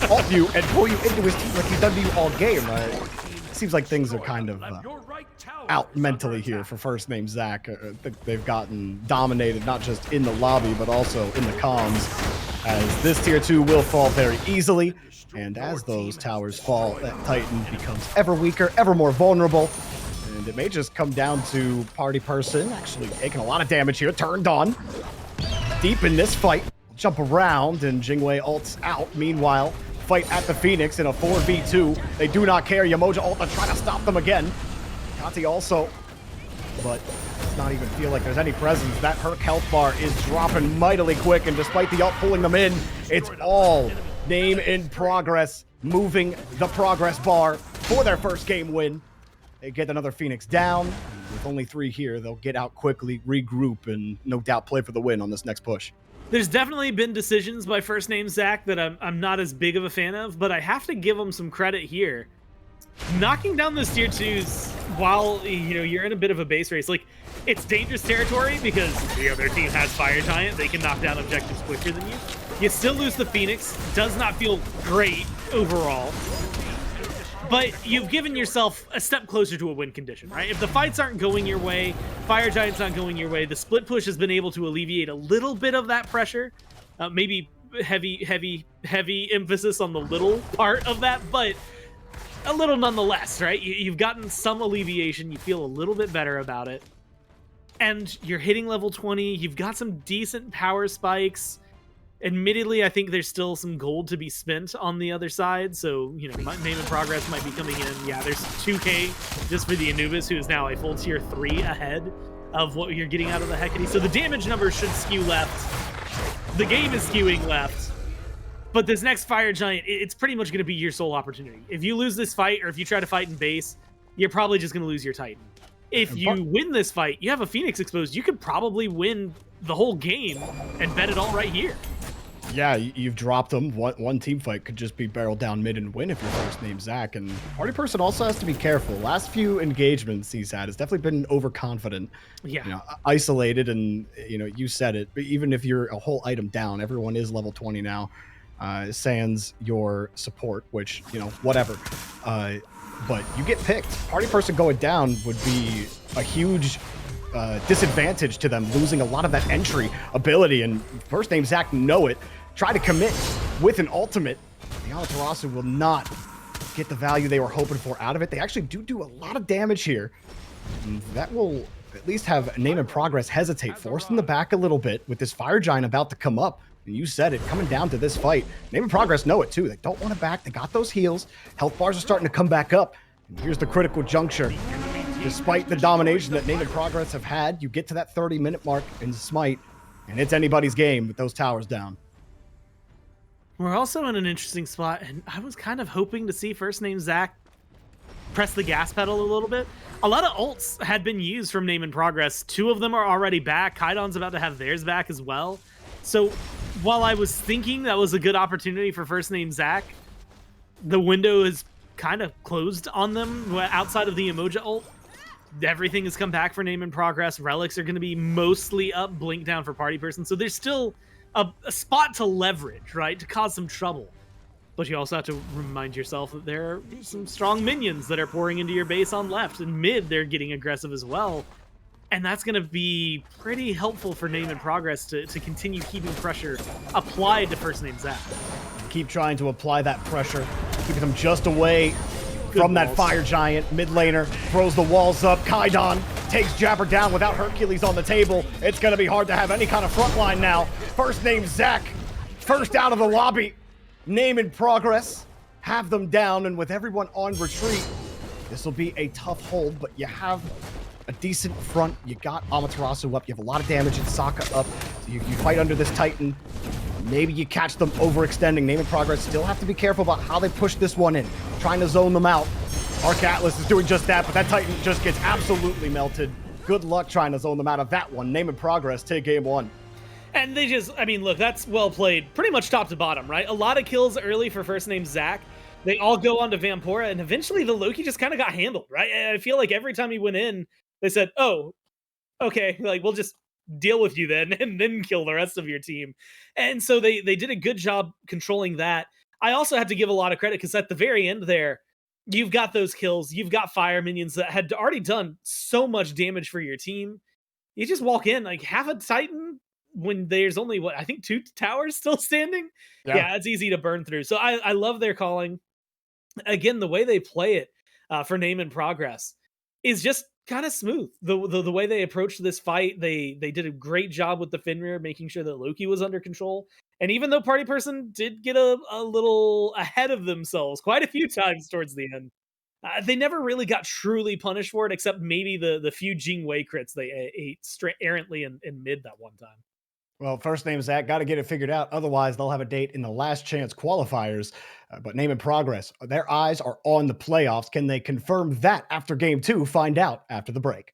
Ult you and pull you into his team like he's done to you all game. Seems like things are kind of out mentally here for first name Zach. They've gotten dominated not just in the lobby, but also in the comms, as this tier 2 will fall very easily. And as those towers fall, that Titan becomes ever weaker, ever more vulnerable. And it may just come down to Party Person actually taking a lot of damage here, turned on. Deep in this fight, jump around, and Jingwei ults out. Meanwhile, fight at the Phoenix in a 4v2. They do not care. Yamoja ult to try to stop them again. Kati also, but does not even feel like there's any presence. That Herc health bar is dropping mightily quick, and despite the ult pulling them in, it's all name in progress, moving the progress bar for their first game win. They get another Phoenix down. With only 3 here, they'll get out quickly, regroup, and no doubt play for the win on this next push. There's definitely been decisions by first name Zach that I'm not as big of a fan of, but I have to give them some credit here. Knocking down those tier 2s while, you know, you're in a bit of a base race, like, it's dangerous territory because the other team has Fire Giant. They can knock down objectives quicker than you. You still lose the Phoenix. Does not feel great overall. But you've given yourself a step closer to a win condition, right? If the fights aren't going your way, Fire Giant's not going your way, the split push has been able to alleviate a little bit of that pressure. Maybe heavy emphasis on the little part of that, but a little nonetheless, right? You've gotten some alleviation. You feel a little bit better about it. And you're hitting level 20. You've got some decent power spikes. Admittedly, I think there's still some gold to be spent on the other side, so, you know, name and progress might be coming in. Yeah, there's 2k just for the Anubis, who is now a full tier 3 ahead of what you're getting out of the Hecate. So the damage numbers should skew left. The game is skewing left. But this next Fire Giant, it's pretty much going to be your sole opportunity. If you lose this fight, or if you try to fight in base, you're probably just going to lose your Titan. If you win this fight, you have a Phoenix exposed, you could probably win the whole game and bet it all right here. Yeah, you've dropped them. One team fight could just be barreled down mid and win if your first name's Zach. And Party Person also has to be careful. Last few engagements he's had has definitely been overconfident. Yeah. You know, isolated, and, you know, you said it, but even if you're a whole item down, everyone is level 20 now. Sans your support, which, you know, whatever. But you get picked. Party Person going down would be a huge disadvantage to them, losing a lot of that entry ability. And first name Zach know it. Try to commit with an ultimate. The Amaterasu will not get the value they were hoping for out of it. They actually do a lot of damage here. And that will at least have name and progress hesitate, forced in the back a little bit with this Fire Giant about to come up. And you said it, coming down to this fight. Name and progress know it too. They don't want to back. They got those heals. Health bars are starting to come back up. And here's the critical juncture. Despite the domination that Name and Progress have had, you get to that 30-minute mark in Smite, and it's anybody's game with those towers down. We're also in an interesting spot, and I was kind of hoping to see first name Zach press the gas pedal a little bit. A lot of ults had been used from Name and Progress. 2 of them are already back. Kaidon's about to have theirs back as well. So while I was thinking that was a good opportunity for first name Zach, the window is kind of closed on them outside of the Emoja ult. Everything has come back for Name and Progress. Relics are going to be mostly up, blink down for Party Person. So there's still a spot to leverage, right? To cause some trouble. But you also have to remind yourself that there are some strong minions that are pouring into your base on left. And mid, they're getting aggressive as well. And that's going to be pretty helpful for Name and Progress to continue keeping pressure applied to first name Zach. Keep trying to apply that pressure, keeping them just away from that Fire Giant. Mid laner throws the walls up. Kaidon takes Jabber down without Hercules on the table. It's going to be hard to have any kind of front line now. First name Zach, first out of the lobby. Name in progress. Have them down, and with everyone on retreat, this will be a tough hold, but you have a decent front. You got Amaterasu up. You have a lot of damage and Sokka up. So you fight under this Titan. Maybe you catch them overextending. Name in progress. Still have to be careful about how they push this one in. Trying to zone them out. Arc Atlas is doing just that, but that Titan just gets absolutely melted. Good luck trying to zone them out of that one. Name in progress. Take game one. And they just, I mean, look, that's well played pretty much top to bottom, right? A lot of kills early for first name Zach. They all go on to Vampora, and eventually the Loki just kind of got handled, right? And I feel like every time he went in, they said, oh, okay, like we'll just deal with you then and then kill the rest of your team. And so they did a good job controlling that. I also have to give a lot of credit because at the very end there, you've got those kills, you've got fire minions that had already done so much damage for your team. You just walk in like half a Titan when there's only what I think two towers still standing. Yeah. Yeah, it's easy to burn through. So I love their calling. Again, the way they play it for name and progress is just kind of smooth. The way they approached this fight, they did a great job with the Fenrir, making sure that Loki was under control. And even though Party Person did get a little ahead of themselves quite a few times towards the end, they never really got truly punished for it, except maybe the few Jing Wei crits they ate straight errantly in mid that one time. Well, first name Zach, got to get it figured out. Otherwise, they'll have a date in the last chance qualifiers. But name in progress. Their eyes are on the playoffs. Can they confirm that after game two? Find out after the break.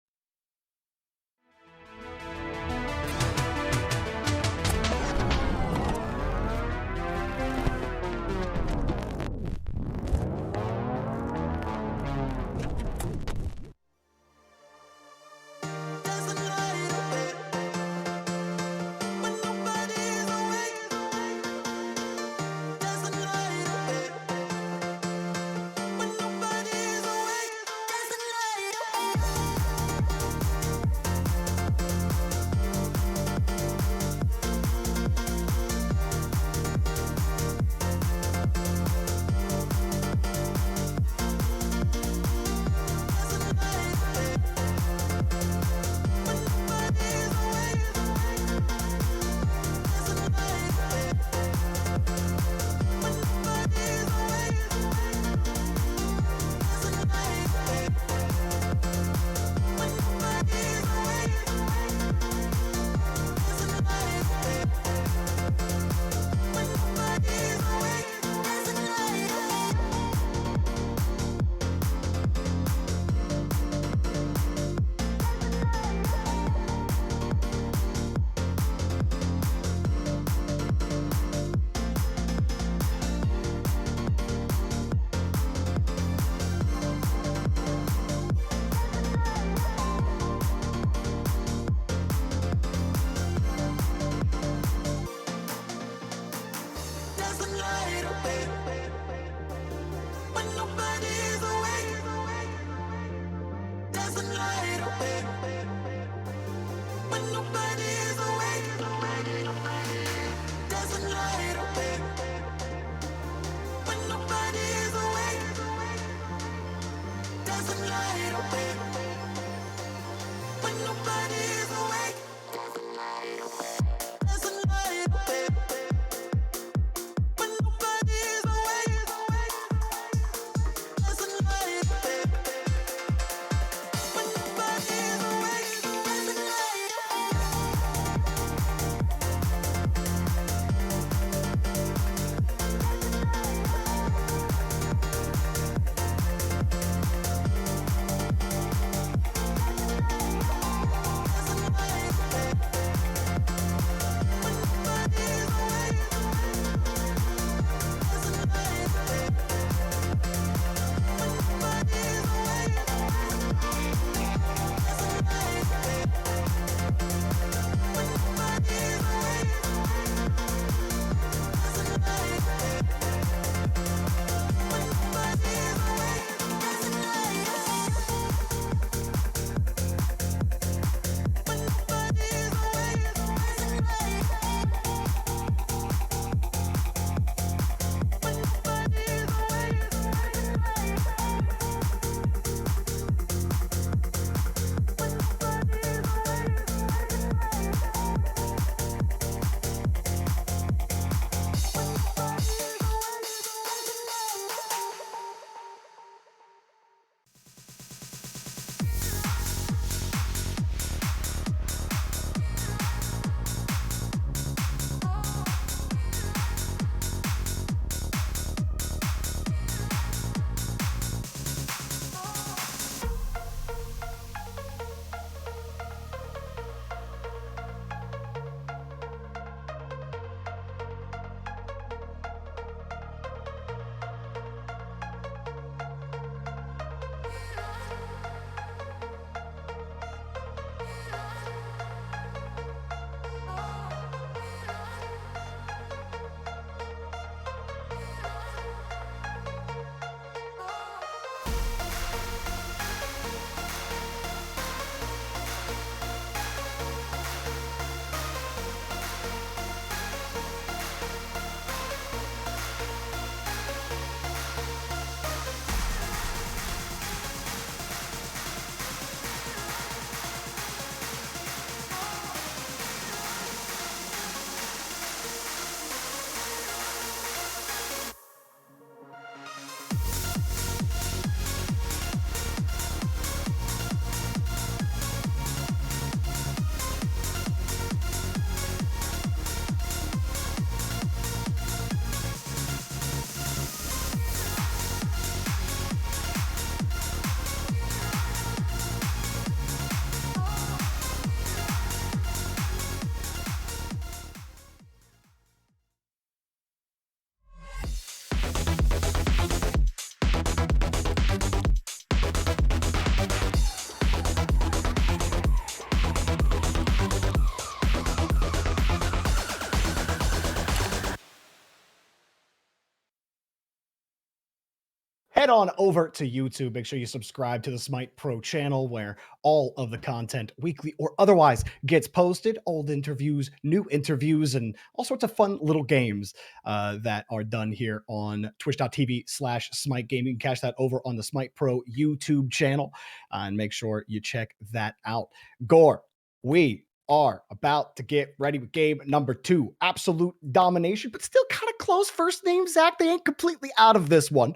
head on over to YouTube. Make sure you subscribe to the Smite Pro channel where all of the content, weekly or otherwise, gets posted. Old interviews, new interviews, and all sorts of fun little games that are done here on twitch.tv/Smite Gaming. Catch that over on the Smite Pro YouTube channel and make sure you check that out. Gore, we are about to get ready with game number 2. Absolute domination, but still kind of close. First name Zach, they ain't completely out of this one.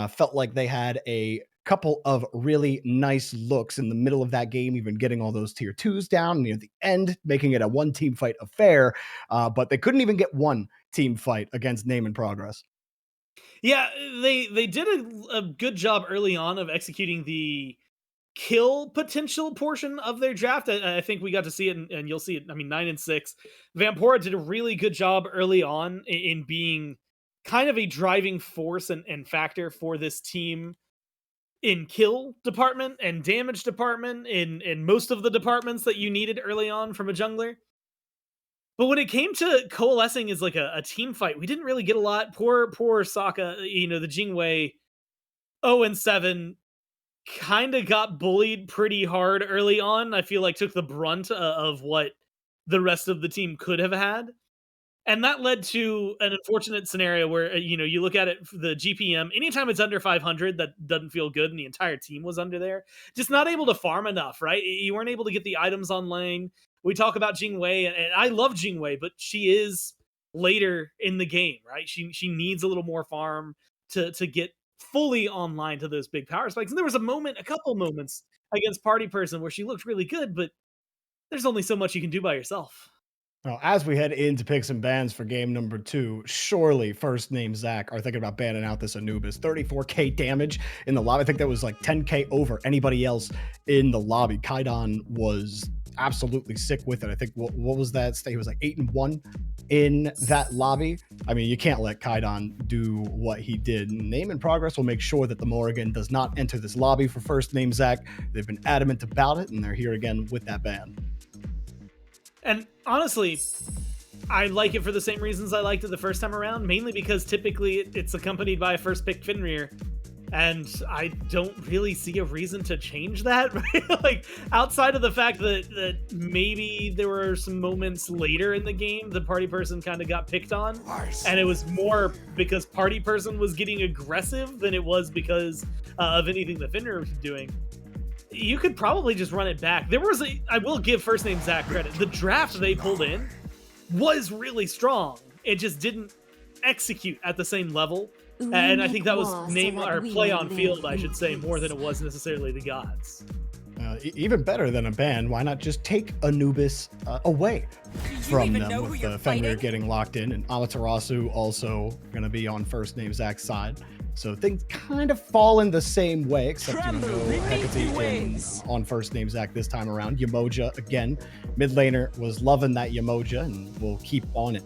Felt like they had a couple of really nice looks in the middle of that game, even getting all those tier 2s down near the end, making it a one team fight affair. But they couldn't even get one team fight against Name in Progress. Yeah, they did a good job early on of executing the kill potential portion of their draft. I think we got to see it, and you'll see it. I mean, 9 and 6. Vampora did a really good job early on in being kind of a driving force and factor for this team in kill department and damage department in most of the departments that you needed early on from a jungler. But when it came to coalescing as like a team fight, we didn't really get a lot. Poor Sokka, the Jingwei 0-7 kind of got bullied pretty hard early on. I feel like took the brunt of what the rest of the team could have had. And that led to an unfortunate scenario where, you look at it, the GPM, anytime it's under 500, that doesn't feel good. And the entire team was under there. Just not able to farm enough, right? You weren't able to get the items on lane. We talk about Jingwei, and I love Jingwei, but she is later in the game, right? She needs a little more farm to get fully online to those big power spikes. And there was a couple moments against Party Person where she looked really good, but there's only so much you can do by yourself. Well, as we head into picks and bans for game number 2, surely first name Zach are thinking about banning out this Anubis. 34k damage in the lobby. I think that was like 10k over anybody else in the lobby. Kaidan was absolutely sick with it. I think what was that state? He was like 8-1 in that lobby. I mean, you can't let Kaidan do what he did. Name in Progress will make sure that the Morrigan does not enter this lobby for first name Zach. They've been adamant about it, and they're here again with that ban. And honestly, I like it for the same reasons I liked it the first time around, mainly because typically it's accompanied by a first pick Fenrir, and I don't really see a reason to change that. Right? Like, outside of the fact that maybe there were some moments later in the game the Party Person kind of got picked on, and it was more because Party Person was getting aggressive than it was because of anything that Fenrir was doing. You could probably just run it back. I will give first name Zach credit. The draft they pulled in was really strong. It just didn't execute at the same level. And I think that was play on field, I should say, more than it was necessarily the gods. Even better than a ban, why not just take Anubis away from them with Fenrir getting locked in, and Amaterasu also going to be on first name Zach's side. So things kind of fall in the same way, except Hecate on first name Zach this time around. Yamoja again, mid laner was loving that Yamoja, and will keep on it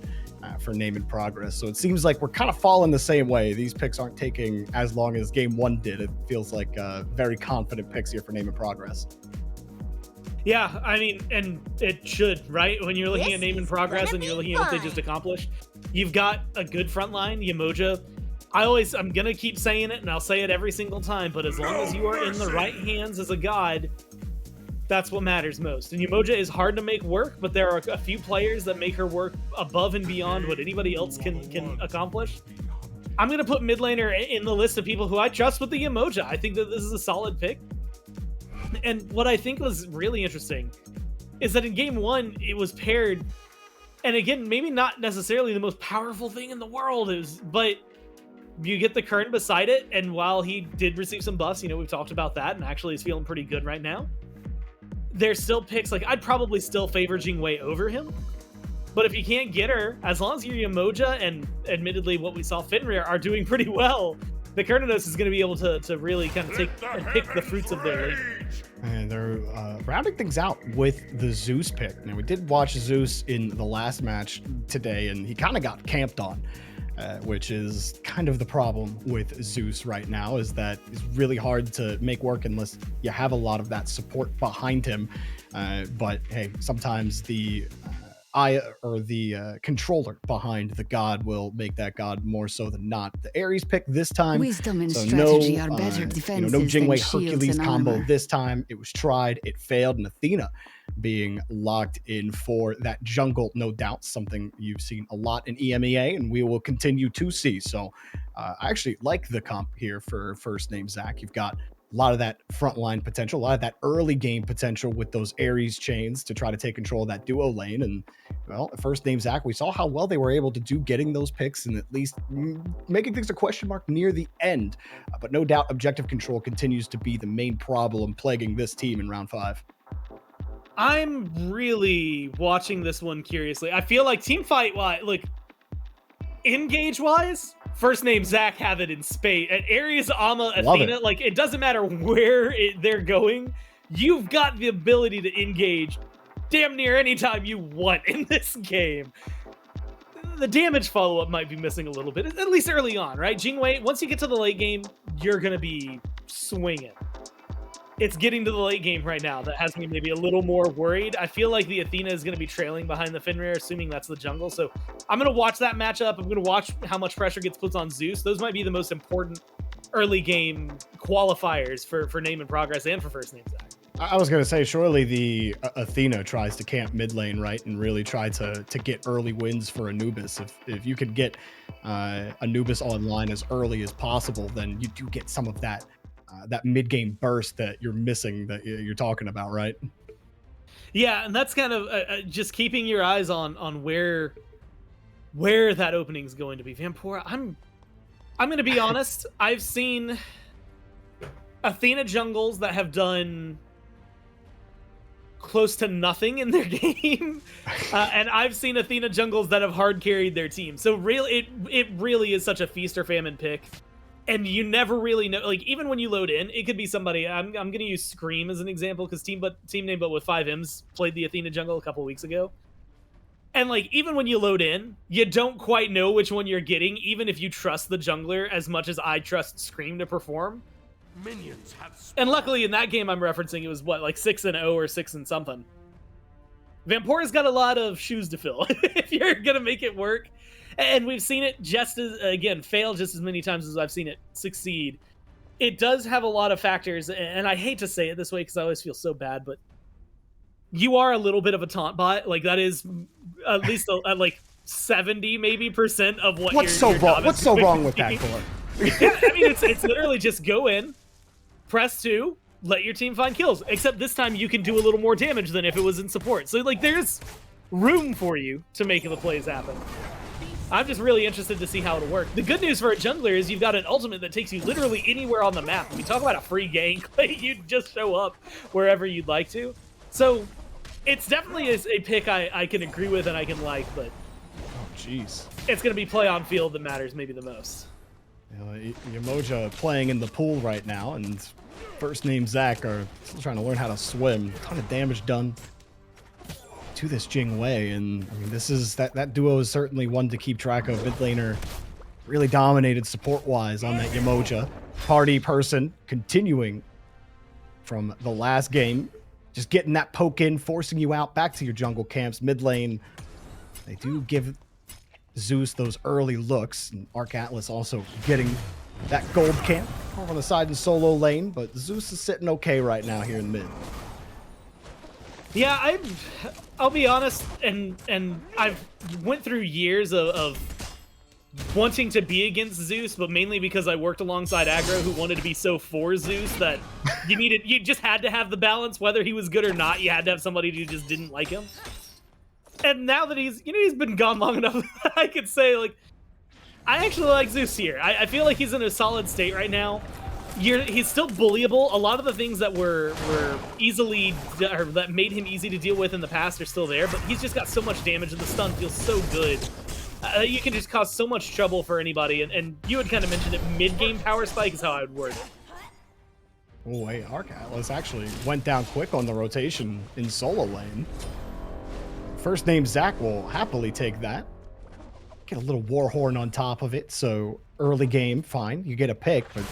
for name in progress. So it seems like we're kind of falling the same way. These picks aren't taking as long as game 1 did. It feels like very confident picks here for name in progress. Yeah, I mean, and it should, right? When you're looking at name in progress and you're looking at what they just accomplished, you've got a good front line. Yamoja, I'm gonna keep saying it, and I'll say it every single time, but as long as you are in the right hands as a god, that's what matters most. And Yamoja is hard to make work, but there are a few players that make her work above and beyond what anybody else can accomplish. I'm gonna put mid laner in the list of people who I trust with the Yamoja. I think that this is a solid pick. And what I think was really interesting is that in game 1, it was paired, and again, maybe not necessarily the most powerful thing in the world, but you get the Kern beside it, and while he did receive some buffs, we've talked about that, and actually is feeling pretty good right now. There's still picks, like, I'd probably still favor Jingwei over him, but if you can't get her, as long as you're Yamoja, and admittedly what we saw Fenrir are doing pretty well, the Kerninos is going to be able to really kind of take and pick the fruits of their labor. And they're rounding things out with the Zeus pick. Now, we did watch Zeus in the last match today, and he kind of got camped on. Which is kind of the problem with Zeus right now, is that it's really hard to make work unless you have a lot of that support behind him. But hey, sometimes the controller behind the god will make that god more so than not. The Ares pick this time, Wisdom and so strategy no, are better no defenses than Jingwei shields Hercules and combo armor. this time. It was tried, it failed, and Athena being locked in for that jungle, no doubt, something you've seen a lot in EMEA, and we will continue to see. So I actually like the comp here for first name Zach. You've got a lot of that frontline potential, a lot of that early game potential with those Ares chains to try to take control of that duo lane. And well, first name Zach, we saw how well they were able to do getting those picks and at least making things a question mark near the end. But no doubt, objective control continues to be the main problem plaguing this team in round 5. I'm really watching this one curiously. I feel like team fight wise, like engage wise, first name Zach have it in spade. At Ares, Ama, Love Athena, it. like it doesn't matter where they're going, you've got the ability to engage damn near anytime you want in this game. The damage follow-up might be missing a little bit, at least early on, right? Jingwei, once you get to the late game, you're going to be swinging. It's getting to the late game right now that has me maybe a little more worried. I feel like the Athena is going to be trailing behind the Fenrir, assuming that's the jungle. So I'm going to watch that matchup. I'm going to watch how much pressure gets put on Zeus. Those might be the most important early game qualifiers for name and progress and for first name Zach. I was going to say, surely the Athena tries to camp mid lane, right, and really try to get early wins for Anubis. If you could get Anubis online as early as possible, then you do get some of that mid game burst that you're missing, that you're talking about, right? Yeah, and that's kind of just keeping your eyes on where that opening is going to be. Vampora, I'm going to be honest. I've seen Athena jungles that have done close to nothing in their game, and I've seen Athena jungles that have hard carried their team. So really, it really is such a feast or famine pick, and you never really know. Like even when you load in, it could be somebody. I'm going to use Scream as an example because team name but with 5Ms played the Athena jungle a couple weeks ago. And like even when you load in, you don't quite know which one you're getting, even if you trust the jungler as much as I trust Scream to perform. Minions have And luckily in that game I'm referencing, it was what, like 6-0 or 6 and something. Vampora's got a lot of shoes to fill if you're gonna make it work. And we've seen it just as, again, fail just as many times as I've seen it succeed. It does have a lot of factors, and I hate to say it this way because I always feel so bad, but you are a little bit of a taunt bot. Like that is at least like 70 maybe percent of what What's so wrong? What's so wrong with that, Gore? Yeah, I mean it's literally just go in, press 2, let your team find kills. Except this time you can do a little more damage than if it was in support. So like there's room for you to make the plays happen. I'm just really interested to see how it'll work. The good news for a jungler is you've got an ultimate that takes you literally anywhere on the map. When we talk about a free gank, like you just show up wherever you'd like to. So it's definitely a pick I can agree with and I can like, but Oh, jeez. it's going to be play on field that matters maybe the most. You know, Yamoja playing in the pool right now, and first name Zach are still trying to learn how to swim. A ton of damage done to this Jingwei, and I mean, this is that duo is certainly one to keep track of. Mid laner really dominated support-wise on that Yamoja. Party person continuing from the last game, just getting that poke in, forcing you out back to your jungle camps. Mid lane, they do give Zeus those early looks, and Arc Atlas also getting that gold camp over on the side in solo lane, but Zeus is sitting okay right now here in mid. Yeah, I'll be honest, and I've went through years of wanting to be against Zeus, but mainly because I worked alongside aggro who wanted to be so for Zeus that you just had to have the balance, whether he was good or not. You had to have somebody who just didn't like him. And now that he's been gone long enough, I could say, like, I actually like Zeus here. I feel like he's in a solid state right now. He's still bullyable. A lot of the things that were easily, or that made him easy to deal with in the past are still there, but he's just got so much damage and the stun feels so good. You can just cause so much trouble for anybody, and you had kind of mentioned it, mid-game power spike is how I would word it. Oh wait, Arc Atlas actually went down quick on the rotation in solo lane. First name Zach will happily take that. Get a little Warhorn on top of it, so early game, fine. You get a pick, but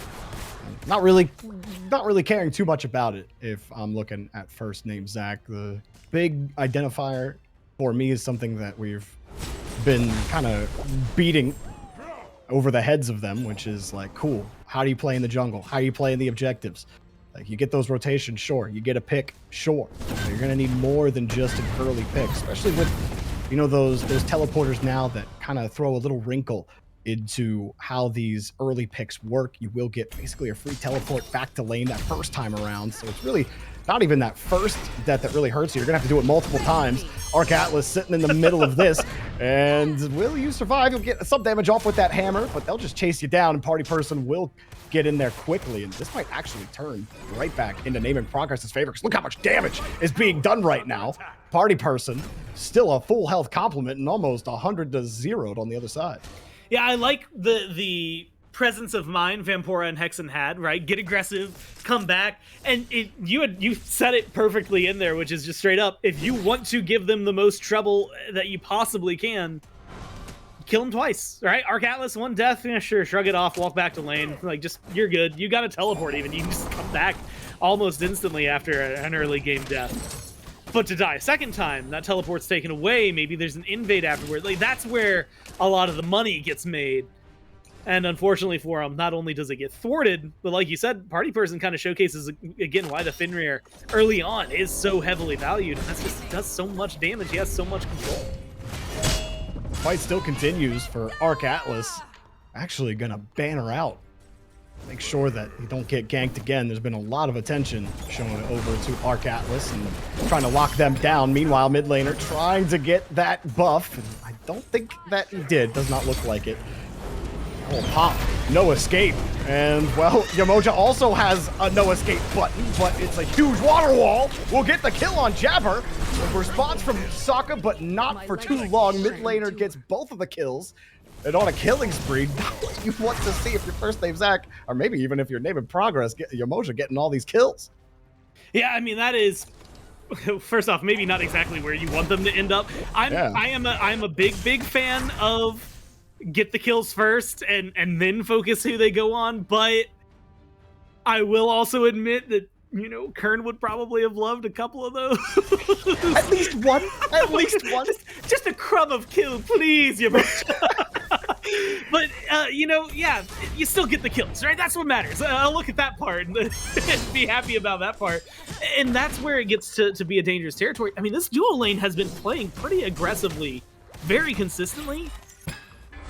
not really caring too much about it if I'm looking at first name Zach. The big identifier for me is something that we've been kind of beating over the heads of them, which is like, cool. How do you play in the jungle? How are you playing the objectives? Like, you get those rotations, sure. You get a pick, sure. But you're gonna need more than just an early pick, especially with, you know, those teleporters now that kind of throw a little wrinkle into how these early picks work. You will get basically a free teleport back to lane that first time around. So it's really not even that first death that really hurts you. You're gonna have to do it multiple times. Arc Atlas sitting in the middle of this, and will you survive? You'll get some damage off with that hammer, but they'll just chase you down, and Party Person will get in there quickly, and this might actually turn right back into Name and Progress's favor, because look how much damage is being done right now. Party Person, still a full health complement, and almost 100 to 0'd on the other side. Yeah, I like the presence of mind Vampora and Hexen had, right? Get aggressive, come back, and you said it perfectly in there, which is just straight up, if you want to give them the most trouble that you possibly can, kill them twice, right? Arc Atlas, 1 death, yeah, sure, shrug it off, walk back to lane, like, just, you're good. You got to teleport even, you can just come back almost instantly after an early game death. But to die a second time, that teleport's taken away, maybe there's an invade afterward, like, that's where a lot of the money gets made. And unfortunately for him, not only does it get thwarted, but like you said, Party Person kind of showcases, again, why the Fenrir early on is so heavily valued. And that's just, does so much damage. He has so much control. The fight still continues for Arc Atlas. Actually going to ban her out. Make sure that you don't get ganked again. There's been a lot of attention shown over to Arc Atlas and trying to lock them down. Meanwhile, mid laner trying to get that buff. And I don't think that he did. Does not look like it. Oh, pop. No escape. And, well, Yamoja also has a no escape button, but it's a huge water wall. We'll get the kill on Jabber. A response from Sokka, but not for too long. Mid laner gets both of the kills. And on a killing spree, you want to see if your first name's Zach, or maybe even if your name in progress, Yamoja getting all these kills. Yeah, I mean, that is, first off, maybe not exactly where you want them to end up. I am a big fan of get the kills first and then focus who they go on, but I will also admit that, you know, Kern would probably have loved a couple of those. At least one. At least one. Just a crumb of kill, please, you. But you know, yeah, you still get the kills, right? That's what matters. I'll look at that part and be happy about that part. And that's where it gets to be a dangerous territory. I mean, this duo lane has been playing pretty aggressively, very consistently.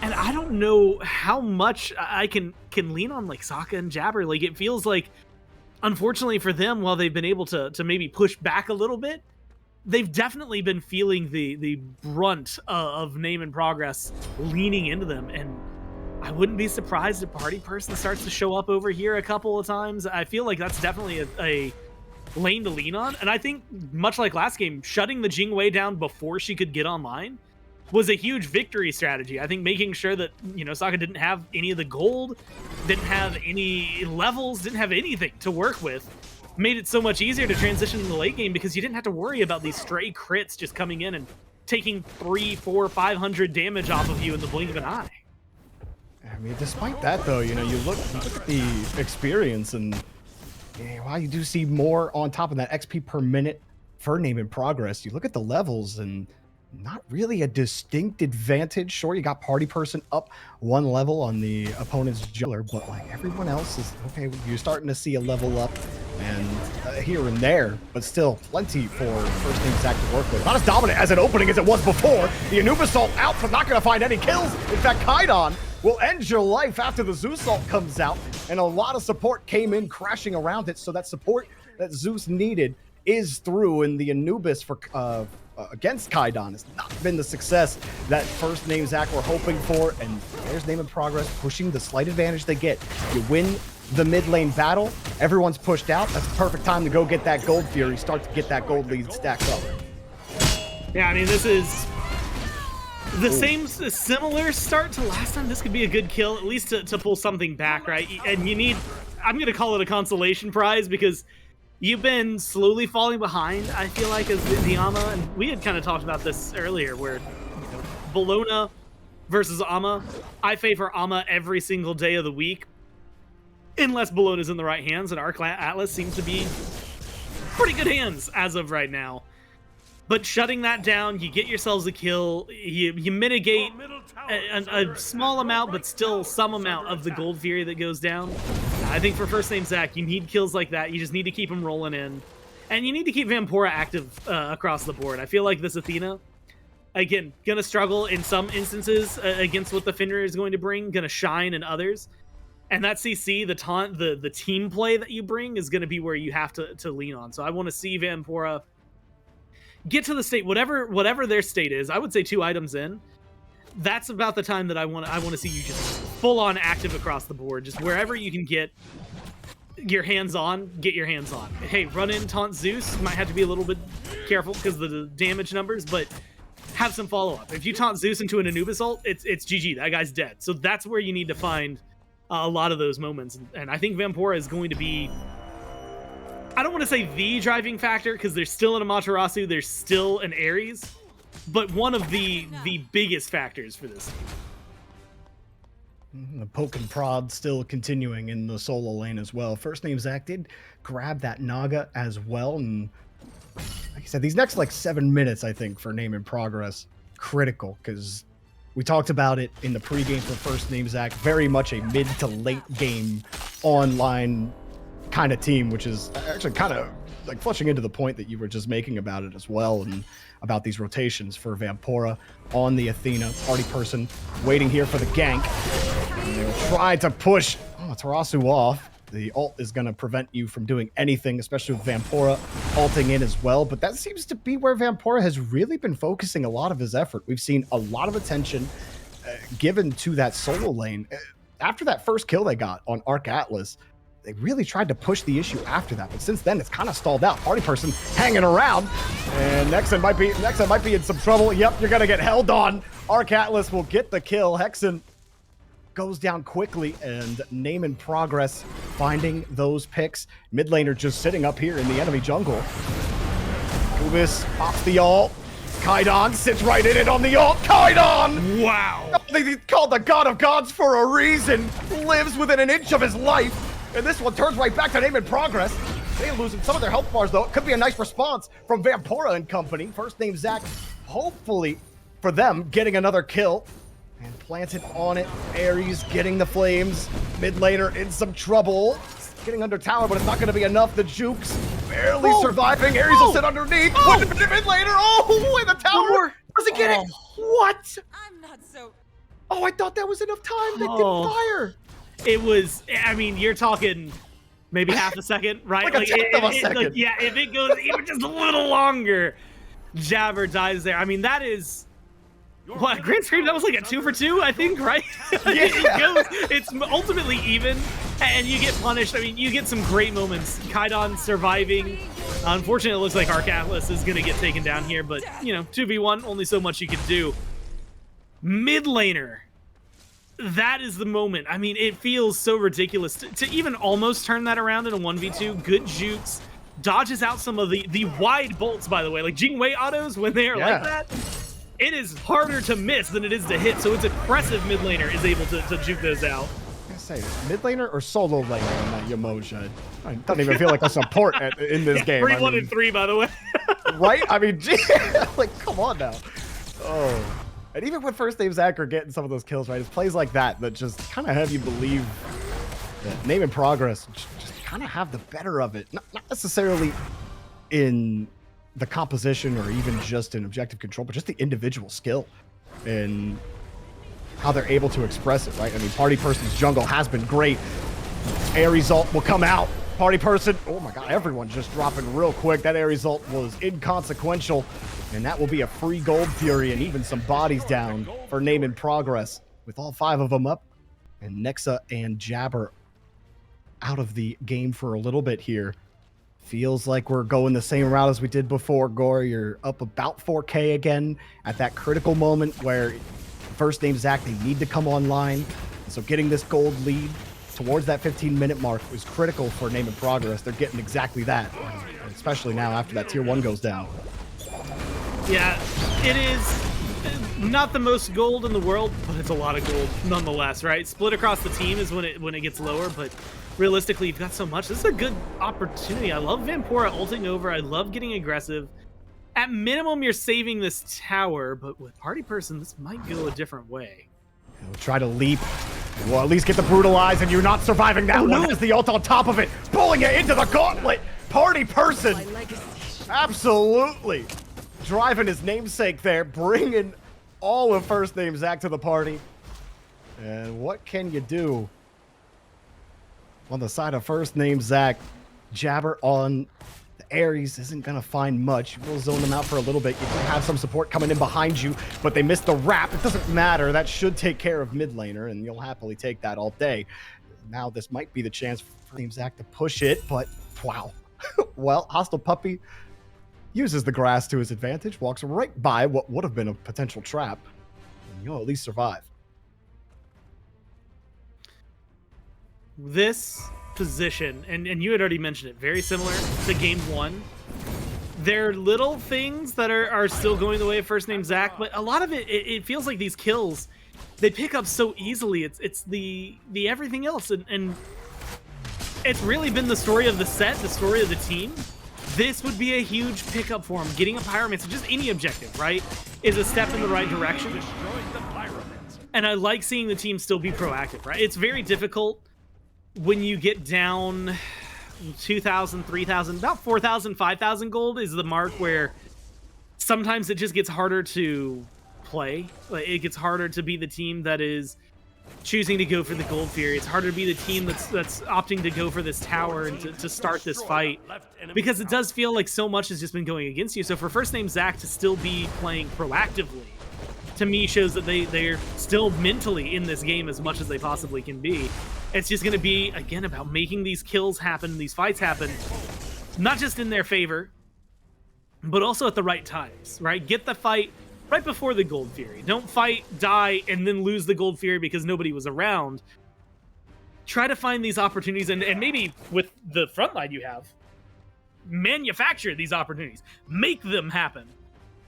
And I don't know how much I can lean on like Sokka and Jabber. Like, it feels like, unfortunately for them, while they've been able to maybe push back a little bit, they've definitely been feeling the brunt of Name and Progress leaning into them. And I wouldn't be surprised if Party Person starts to show up over here a couple of times. I feel like that's definitely a lane to lean on. And I think, much like last game, shutting the Jingwei down before she could get online was a huge victory strategy. I think making sure that, you know, Sokka didn't have any of the gold, didn't have any levels, didn't have anything to work with, made it so much easier to transition in the late game because you didn't have to worry about these stray crits just coming in and taking 300, 400, 500 damage off of you in the blink of an eye. I mean, despite that, though, you know, you look at the experience, and while you do see more on top of that XP per minute for Name and Progress, you look at the levels and not really a distinct advantage. Sure, you got Party Person up 1 level on the opponent's jungler, but like everyone else is okay. You're starting to see a level up and here and there, but still plenty for first name Zach to work with. Not as dominant as an opening as it was before. The Anubis ult out, but not going to find any kills. In fact, Kaidon will end your life after the Zeus ult comes out, and a lot of support came in crashing around it. So that support that Zeus needed is through, and the Anubis for against Kaidon has not been the success that first name Zach were hoping for, and there's Name and Progress pushing the slight advantage they get. You win the mid lane battle, everyone's pushed out, that's the perfect time to go get that gold fury, start to get that gold lead stacked up. Yeah, I mean, this is the similar start to last time. This could be a good kill, at least to pull something back, right? And you need, I'm gonna call it a consolation prize, because you've been slowly falling behind, I feel like, as the Ama, and we had kind of talked about this earlier, where, you know, Bologna versus Ama, I favor Ama every single day of the week, unless Bologna's in the right hands, and Arc Atlas seems to be pretty good hands as of right now. But shutting that down, you get yourselves a kill. You mitigate a small amount, but still some amount of the Gold Fury that goes down. I think for first name Zach, you need kills like that. You just need to keep them rolling in. And you need to keep Vampora active across the board. I feel like this Athena, again, gonna struggle in some instances against what the Fenrir is going to bring, gonna shine in others. And that CC, the taunt, the team play that you bring is gonna be where you have to lean on. So I want to see Vampora get to the state, whatever their state is. I would say 2 items in. That's about the time that I want to see you just full on active across the board. Just wherever you can get your hands on, get your hands on. Hey, run in taunt Zeus. Might have to be a little bit careful because of the damage numbers, but have some follow up. If you taunt Zeus into an Anubis ult, it's GG. That guy's dead. So that's where you need to find a lot of those moments. And I think Vampora is going to be, I don't want to say the driving factor because there's still an Amaterasu, there's still an Ares, but one of the biggest factors for this. The poke and prod still continuing in the solo lane as well. First name Zach did grab that Naga as well. And like I said, these next like 7 minutes, I think, for Name in Progress, critical because we talked about it in the pregame for first name Zach. Very much a mid to late game online kind of team, which is actually kind of like flushing into the point that you were just making about it as well, and about these rotations for Vampora on the Athena. Party person waiting here for the gank. And they'll try to push Tarasu off. The ult is going to prevent you from doing anything, especially with Vampora ulting in as well. But that seems to be where Vampora has really been focusing a lot of his effort. We've seen a lot of attention given to that solo lane. After that first kill they got on Arc Atlas, they really tried to push the issue after that, but since then it's kind of stalled out. Party person hanging around, and Nexen might be in some trouble. Yep, you're gonna get held on. Arc Atlas will get the kill. Hexen goes down quickly, and Name in Progress finding those picks. Mid laner just sitting up here in the enemy jungle. Kubis pops the ult. Kaidan sits right in it on the ult. Kaidan! Wow! He's called the God of Gods for a reason. Lives within an inch of his life. And this one turns right back to Name in Progress. They're losing some of their health bars, though. It could be a nice response from Vampora and company. First name Zach, hopefully for them, getting another kill. And planted on it. Ares getting the flames. Mid laner in some trouble. Getting under tower, but it's not going to be enough. The Jukes barely surviving. Ares will sit underneath. Mid laner. Oh, in the tower. Does he get it? What? I'm not so. Oh, I thought that was enough time. They didn't fire. It was, I mean, you're talking maybe half a second, right? Like a tenth of a second. Like, yeah, if it goes even just a little longer, Jabber dies there. I mean, that is, what, Grand Scream, that was like a 2 for 2, I think, right? It's ultimately even, and you get punished. I mean, you get some great moments. Kaidan surviving. Unfortunately, it looks like Arc Atlas is going to get taken down here, but, you know, 2v1, only so much you can do. Mid laner. That is the moment. I mean, it feels so ridiculous to even almost turn that around in a 1v2. Good jukes, dodges out some of the wide bolts, by the way. Like Jingwei autos, when they are like that, it is harder to miss than it is to hit. So it's impressive mid laner is able to juke those out. I say, mid laner or solo laner in that Yamoja? I don't even feel like a support in this game. 3, 1, and 3, by the way. Right? I mean, like, come on now. Oh. And even when first name Zach are getting some of those kills, right, it's plays like that that just kind of have you believe that Name in Progress just kind of have the better of it. Not necessarily in the composition or even just in objective control, but just the individual skill and how they're able to express it, right? I mean, Party Person's jungle has been great. Ares ult will come out. Party Person, oh my god, everyone just dropping real quick. That Ares ult was inconsequential. And that will be a free Gold Fury and even some bodies down for Name in Progress. With all 5 of them up, and Nexa and Jabber out of the game for a little bit here. Feels like we're going the same route as we did before. Gore, you're up about 4K again at that critical moment where first name Zach, they need to come online. And so getting this gold lead towards that 15-minute mark was critical for Name in Progress. They're getting exactly that, especially now after that tier 1 goes down. Yeah, it is not the most gold in the world, but it's a lot of gold nonetheless, right? Split across the team is when it gets lower, but realistically, you've got so much. This is a good opportunity. I love Vampora ulting over. I love getting aggressive. At minimum, you're saving this tower, but with Party Person, this might go a different way. He'll try to leap. Well, at least get the brutalize, and you're not surviving that one. No. Has the ult on top of it, pulling it into the gauntlet. Party Person, absolutely driving his namesake there, bringing all of first name Zach to the party. And what can you do on the side of first name Zach? Jabber on the Ares isn't gonna find much. We'll zone them out for a little bit. You do have some support coming in behind you, but they missed the wrap. It doesn't matter. That should take care of mid laner, and you'll happily take that all day. Now this might be the chance for Team Zach to push it, but wow. Well, Hostile Puppy uses the grass to his advantage, walks right by what would have been a potential trap, and you'll at least survive. This position, and you had already mentioned it, very similar to game one. There are little things that are still going the way of first name Zach, but a lot of it feels like these kills, they pick up so easily. It's the everything else, and it's really been the story of the set, the story of the team. This would be a huge pickup for him. Getting a pyromancer, just any objective, right, is a step in the right direction. And I like seeing the team still be proactive, right? It's very difficult when you get down 2,000, 3,000, about 4,000, 5,000 gold is the mark where sometimes it just gets harder to play. Like, it gets harder to be the team that is choosing to go for the gold fury. It's harder to be the team that's opting to go for this tower and to start this fight, because it does feel like so much has just been going against you. So for first name Zach to still be playing proactively, to me, shows that they're still mentally in this game as much as they possibly can be. It's just going to be, again, about making these kills happen, these fights happen, not just in their favor, but also at the right times, right? Get the fight right before the Gold Fury. Don't fight, die, and then lose the Gold Fury because nobody was around. Try to find these opportunities, and maybe with the front line you have, manufacture these opportunities. Make them happen.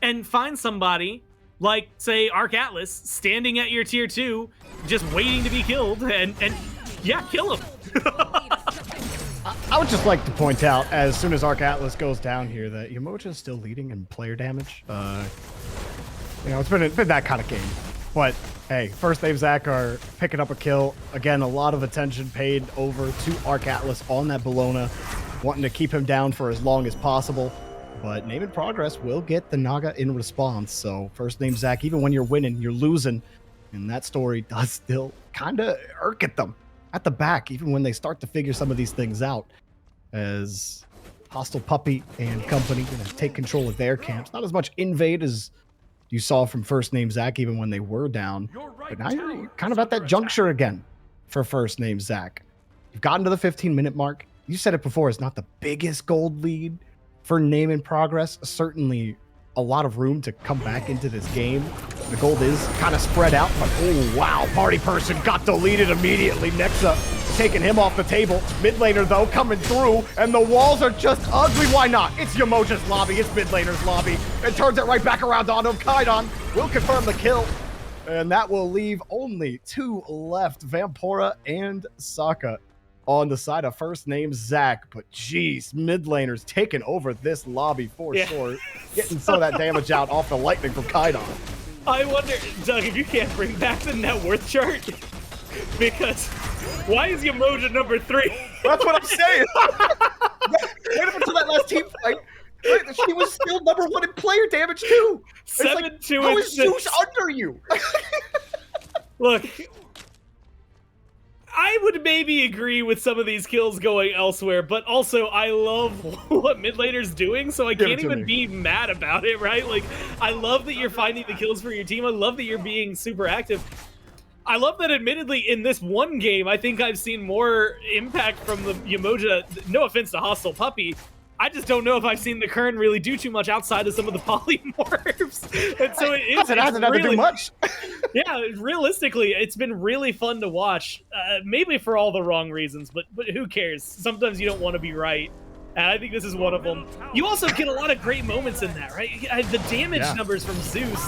And find somebody like, say, Arc Atlas, standing at your tier 2, just waiting to be killed, and yeah, kill him. I would just like to point out, as soon as Arc Atlas goes down here, that Yamoja is still leading in player damage. You know, it's been that kind of game. But, hey, first name Zach are picking up a kill. Again, a lot of attention paid over to Arc Atlas on that Bellona, wanting to keep him down for as long as possible. But Name in Progress will get the Naga in response. So first name Zach, even when you're winning, you're losing. And that story does still kind of irk at them at the back, even when they start to figure some of these things out. As Hostile Puppy and company gonna take control of their camps. Not as much invade as you saw from first name Zach, even when they were down. But now you're kind of at that juncture again for first name Zach. You've gotten to the 15-minute mark. You said it before, it's not the biggest gold lead for Name in Progress. Certainly a lot of room to come back into this game. The gold is kind of spread out, but oh wow, Party Person got deleted immediately. Nexa taking him off the table. Mid laner though coming through, and the walls are just ugly. Why not? It's Yamoja's lobby, it's mid laner's lobby, and turns it right back around on him. Kaidon will confirm the kill, and that will leave only 2 left, Vampora and Sokka on the side of first name Zach. But geez, mid laners taking over this lobby for sure, getting some of that damage out off the lightning from Kaidon. I wonder, Doug, if you can't bring back the net worth chart, because why is Yamoja number 3? That's what I'm saying. Wait up until that last team fight. She was still number 1 in player damage too. 7, 2, how and is Zeus under you? Look, I would maybe agree with some of these kills going elsewhere, but also I love what mid laner's doing, so I can't even be mad about it, right? Like, I love that you're finding the kills for your team. I love that you're being super active. I love that, admittedly, in this one game, I think I've seen more impact from the Yamoja. No offense to Hostile Puppy, I just don't know if I've seen the Kern really do too much outside of some of the polymorphs. And so it hasn't had to do much. Yeah, realistically, it's been really fun to watch. Maybe for all the wrong reasons, but who cares? Sometimes you don't want to be right. And I think this is one of them. You also get a lot of great moments in that, right? The damage numbers from Zeus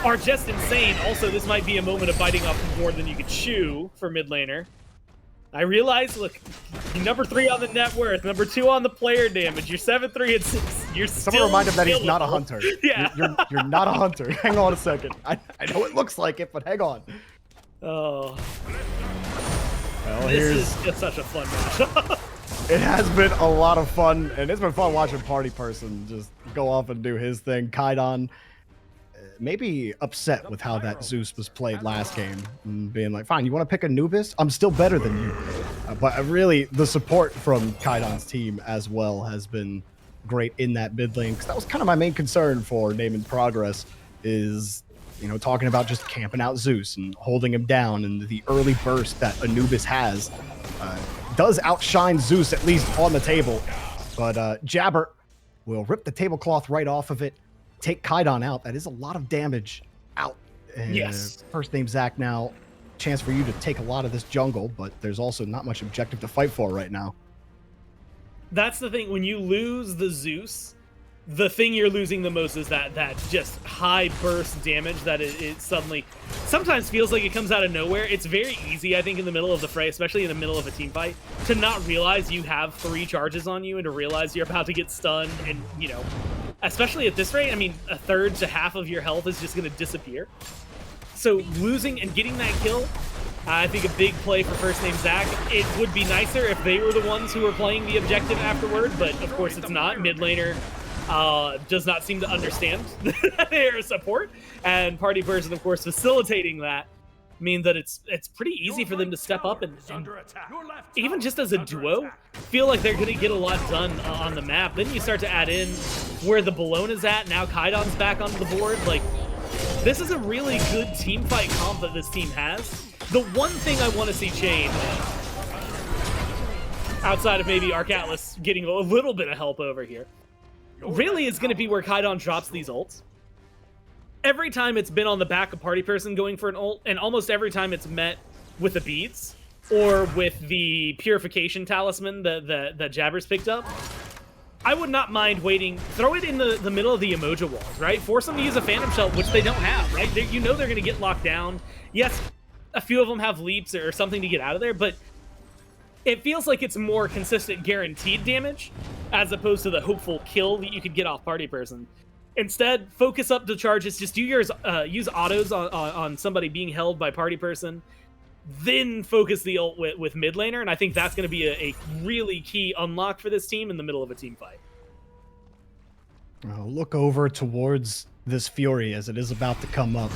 are just insane. Also, this might be a moment of biting off more than you could chew for mid laner. I realize, look, you're number 3 on the net worth, number 2 on the player damage. You're 7-3 and 6. You're Someone still remind him that he's not a killable. hunter. Yeah. You're not a hunter. Hang on a second. I know it looks like it, but hang on. Oh. Well, This is just such a fun match. It has been a lot of fun, and it's been fun watching Party Person just go off and do his thing. Kaidon maybe upset with how that Zeus was played last game, and being like, fine, you want to pick Anubis? I'm still better than you. But really, the support from Kaidon's team as well has been great in that mid lane, because that was kind of my main concern for Name in Progress, is, you know, talking about just camping out Zeus and holding him down, and the early burst that Anubis has does outshine Zeus, at least on the table. But Jabber will rip the tablecloth right off of it, take Kaidon out. That is a lot of damage out. Yes. First name Zach now. Chance for you to take a lot of this jungle, but there's also not much objective to fight for right now. That's the thing. When you lose the Zeus, the thing you're losing the most is that just high burst damage that it suddenly sometimes feels like it comes out of nowhere. It's very easy, I think, in the middle of the fray, especially in the middle of a team fight, to not realize you have 3 charges on you and to realize you're about to get stunned. And, you know, especially at this rate, I mean, a third to half of your health is just going to disappear. So losing and getting that kill, I think a big play for first name Zach. It would be nicer if they were the ones who were playing the objective afterward, but of course it's not. Mid laner does not seem to understand their support, and Party Person, of course, facilitating that mean that it's pretty easy for them to step up and even just as a duo feel like they're going to get a lot done on the map. Then you start to add in where the Bologna is at. Now Kaidon's back onto the board. Like, this is a really good team fight comp that this team has. The one thing I want to see change, outside of maybe Arc Atlas getting a little bit of help over here, really is going to be where Kaidon drops these ults. Every time it's been on the back of Party Person going for an ult, and almost every time it's met with the beads or with the purification talisman that Jabber's picked up, I would not mind waiting. Throw it in the middle of the Emoja walls, right? Force them to use a Phantom Shell, which they don't have, right? You know they're going to get locked down. Yes, a few of them have leaps or something to get out of there, but it feels like it's more consistent guaranteed damage as opposed to the hopeful kill that you could get off Party Person. Instead, focus up the charges. Just do yours, use autos on somebody being held by Party Person, then focus the ult with mid laner, and I think that's going to be a really key unlock for this team in the middle of a team fight. Look over towards this Fury as it is about to come up.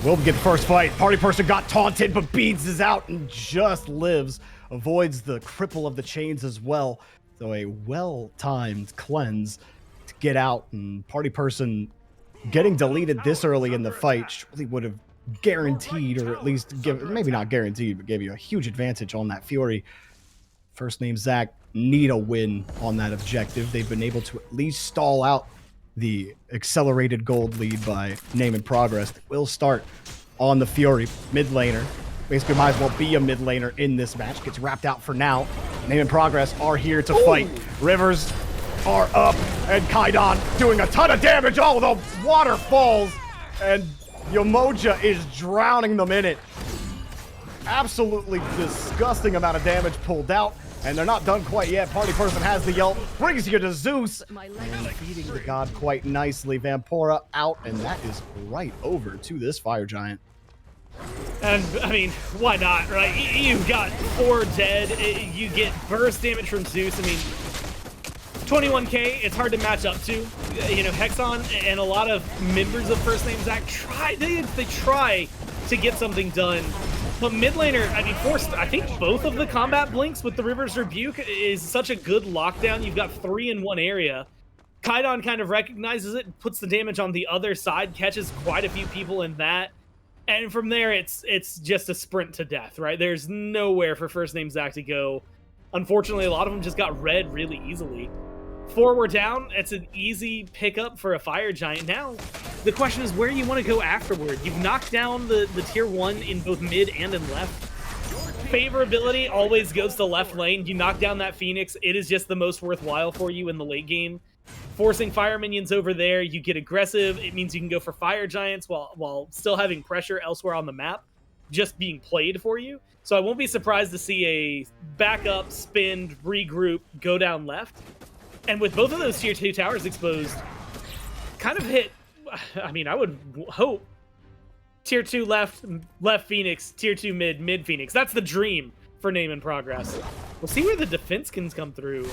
We'll get the first fight. Party Person got taunted, but Beads is out and just lives. Avoids the cripple of the chains as well. So a well-timed cleanse to get out, and Party Person getting deleted this early in the fight surely would have guaranteed, or at least give, maybe not guaranteed, but gave you a huge advantage on that Fury. First name Zach need a win on that objective. They've been able to at least stall out the accelerated gold lead by Name in Progress. They will start on the Fury mid laner. Basically might as well be a mid laner in this match. Gets wrapped out for now. Name in Progress are here to fight. Rivers are up, and Kaidon doing a ton of damage. Oh, the water falls, and Yomoja is drowning them in it. Absolutely disgusting amount of damage pulled out, and they're not done quite yet. Party Person has the ult, brings you to Zeus, and feeding the god quite nicely. Vampora out, and that is right over to this Fire Giant. And, I mean, why not, right? You've got 4 dead. You get burst damage from Zeus. I mean, 21k, it's hard to match up to. You know, Hexon and a lot of members of First Name Zach they try to get something done. But mid laner, I mean, I think both of the combat blinks with the River's Rebuke is such a good lockdown. You've got 3 in one area. Kaidon kind of recognizes it, puts the damage on the other side, catches quite a few people in that. And from there, it's just a sprint to death, right? There's nowhere for First Name Zach to go. Unfortunately, a lot of them just got red really easily. 4 were down. It's an easy pickup for a Fire Giant. Now, the question is where you want to go afterward. You've knocked down the tier 1 in both mid and in left. Favorability always goes to left lane. You knock down that Phoenix, it is just the most worthwhile for you in the late game. Forcing fire minions over there, you get aggressive. It means you can go for Fire Giants while still having pressure elsewhere on the map. just being played for you. So I won't be surprised to see a back up, spin, regroup, go down left. And with both of those tier 2 towers exposed, kind of hit, I mean, I would hope tier 2 left, left Phoenix, tier 2 mid, mid Phoenix. That's the dream for Name and Progress. We'll see where the defense can come through.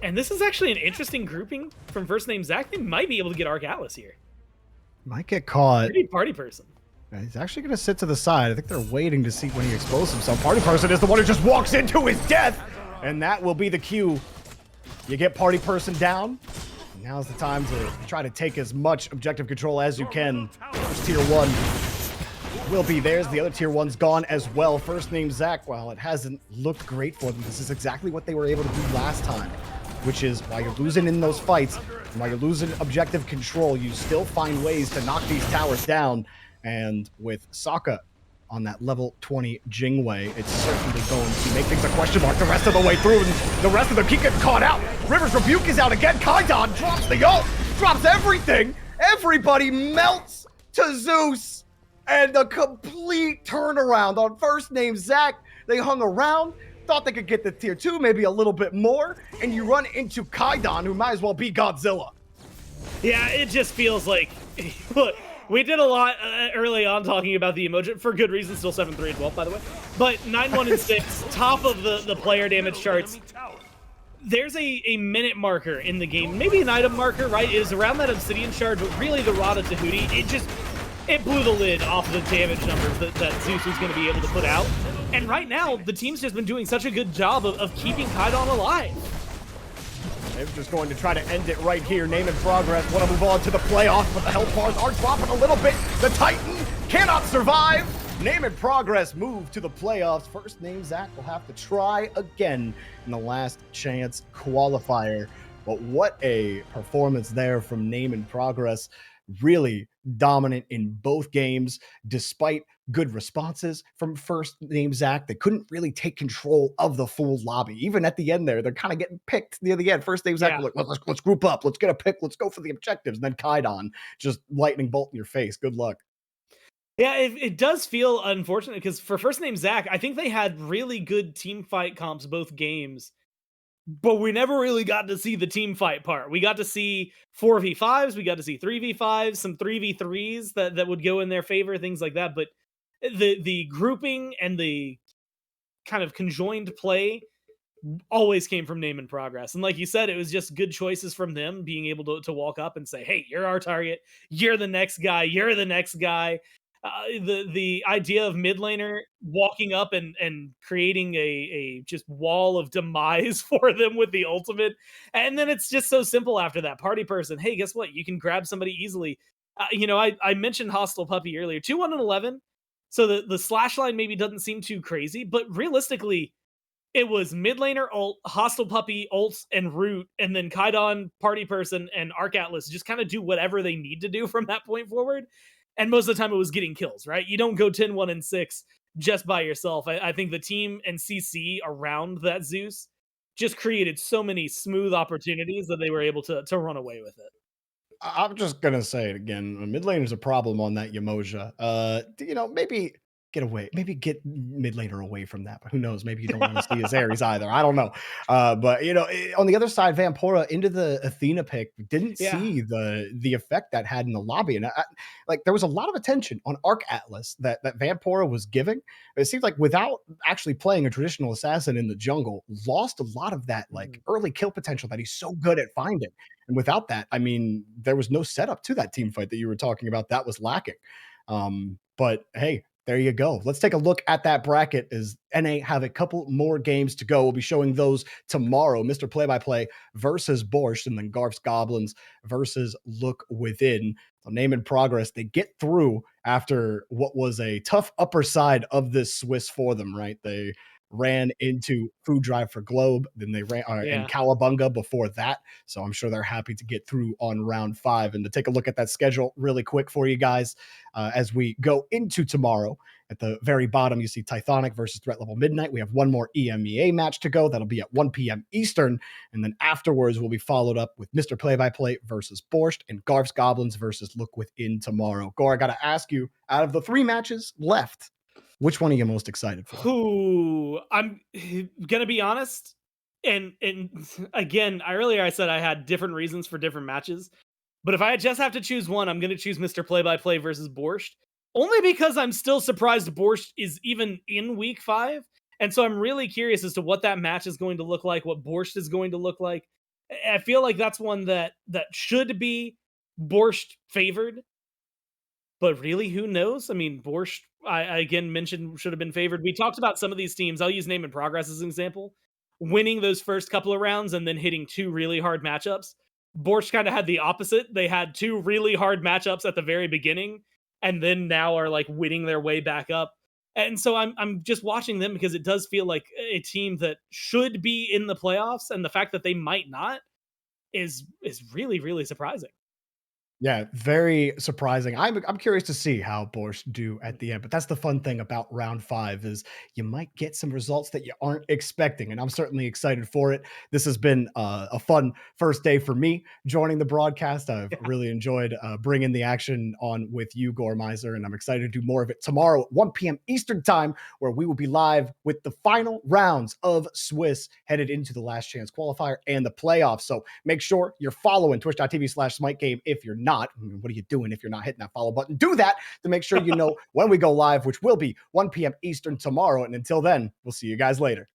And this is actually an interesting grouping from first name Zach. They might be able to get Arc Atlas here. Might get caught. Pretty party person. He's actually going to sit to the side. I think they're waiting to see when he exposes himself. Party person is the one who just walks into his death. And that will be the cue. You get party person down. Now's the time to try to take as much objective control as you can. First tier 1 will be theirs. The other tier 1's gone as well. First name Zach, while it hasn't looked great for them, this is exactly what they were able to do last time, which is while you're losing in those fights, and while you're losing objective control, you still find ways to knock these towers down. And with Sokka on that level 20 Jingwei, it's certainly going to make things a question mark the rest of the way through, and the rest of them keep getting caught out. River's Rebuke is out again. Kaidan drops the ult, drops everything. Everybody melts to Zeus, and a complete turnaround on first name Zach. They hung around, thought they could get the tier 2, maybe a little bit more, and you run into Kaidan, who might as well be Godzilla. Yeah, it just feels like, look, we did a lot early on talking about the emoji, for good reason, still 7-3 and 12, by the way. But 9-1 and 6, top of the player damage charts. There's a minute marker in the game, maybe an item marker, right? It is around that Obsidian Shard, but really the Rod of Tahuti, it blew the lid off the damage numbers that Zeus was going to be able to put out. And right now, the team's just been doing such a good job of keeping Kaidan alive. They're just going to try to end it right here. Name and Progress want to move on to the playoffs, but the health bars are dropping a little bit. The Titan cannot survive. Name and Progress move to the playoffs. First name Zach will have to try again in the last chance qualifier. But what a performance there from Name and Progress. Really dominant in both games, despite good responses from first name Zach. They couldn't really take control of the full lobby. Even at the end there, they're kind of getting picked near the end. First name Zach, like, let's group up. Let's get a pick. Let's go for the objectives. And then Kaidan, just lightning bolt in your face. Good luck. Yeah, it does feel unfortunate because for first name Zach, I think they had really good team fight comps both games. But we never really got to see the team fight part. We got to see 4v5s, we got to see 3v5s, some 3v3s that would go in their favor, things like that. But the grouping and the kind of conjoined play always came from Name and Progress. And like you said, it was just good choices from them being able to walk up and say, hey, you're our target. You're the next guy. You're the next guy. The idea of mid laner walking up and creating a just wall of demise for them with the ultimate, and then it's just so simple after that. Party person, hey, guess what? You can grab somebody easily. I mentioned Hostile Puppy earlier, 2-1 and 11. So the slash line maybe doesn't seem too crazy, but realistically, it was mid laner ult, Hostile Puppy ults and root, and then Kaidan, Party Person, and Arc Atlas just kind of do whatever they need to do from that point forward. And most of the time it was getting kills, right? You don't go 10-1 and 6 just by yourself. I think the team and CC around that Zeus just created so many smooth opportunities that they were able to run away with it. I'm just going to say it again. Mid laner's a problem on that Yamoja. Maybe get away, maybe get mid laner away from that. But who knows? Maybe you don't want to see his Ares either. I don't know. But on the other side, Vampora into the Athena pick didn't see the effect that had in the lobby, and there was a lot of attention on Arc Atlas that Vampora was giving. It seems like without actually playing a traditional assassin in the jungle, lost a lot of that early kill potential that he's so good at finding. And without that, I mean, there was no setup to that team fight that you were talking about. That was lacking. But hey, there you go. Let's take a look at that bracket as NA have a couple more games to go. We'll be showing those tomorrow. Mr. Play-by-Play versus Borscht, and then Garf's Goblins versus Look Within. So Name and Progress, they get through after what was a tough upper side of this Swiss for them, right? They ran into Food Drive for Globe, then they ran in Cowabunga before that. So I'm sure they're happy to get through on round 5. And to take a look at that schedule really quick for you guys as we go into tomorrow. At the very bottom, you see Tithonic versus Threat Level Midnight. We have one more EMEA match to go. That'll be at 1 p.m. Eastern. And then afterwards, we'll be followed up with Mr. Play by Play versus Borscht and Garf's Goblins versus Look Within tomorrow. Gore, I got to ask you, out of the 3 matches left, which one are you most excited for? Who I'm gonna be honest, and again, I said I had different reasons for different matches, but if I just have to choose one, I'm gonna choose Mr. Play by Play versus Borscht, only because I'm still surprised Borscht is even in week 5, and so I'm really curious as to what that match is going to look like, what Borscht is going to look like. I feel like that's one that should be Borscht favored, but really, who knows? I mean, Borscht, I again mentioned should have been favored. We talked about some of these teams. I'll use Name and Progress as an example. Winning those first couple of rounds and then hitting 2 really hard matchups. Borscht kind of had the opposite. They had 2 really hard matchups at the very beginning, and then now are like winning their way back up. And so I'm just watching them because it does feel like a team that should be in the playoffs, and the fact that they might not is really surprising. Yeah, very surprising. I'm curious to see how Borscht do at the end, but that's the fun thing about round 5 is you might get some results that you aren't expecting, and I'm certainly excited for it. This has been a fun first day for me joining the broadcast. I've really enjoyed bringing the action on with you, Gormizer, and I'm excited to do more of it tomorrow at 1 p.m. Eastern time, where we will be live with the final rounds of Swiss headed into the last chance qualifier and the playoffs. So make sure you're following twitch.tv/smite game if you're not. What are you doing if you're not hitting that follow button? Do that to make sure you know when we go live, which will be 1 p.m. Eastern tomorrow. And until then, we'll see you guys later.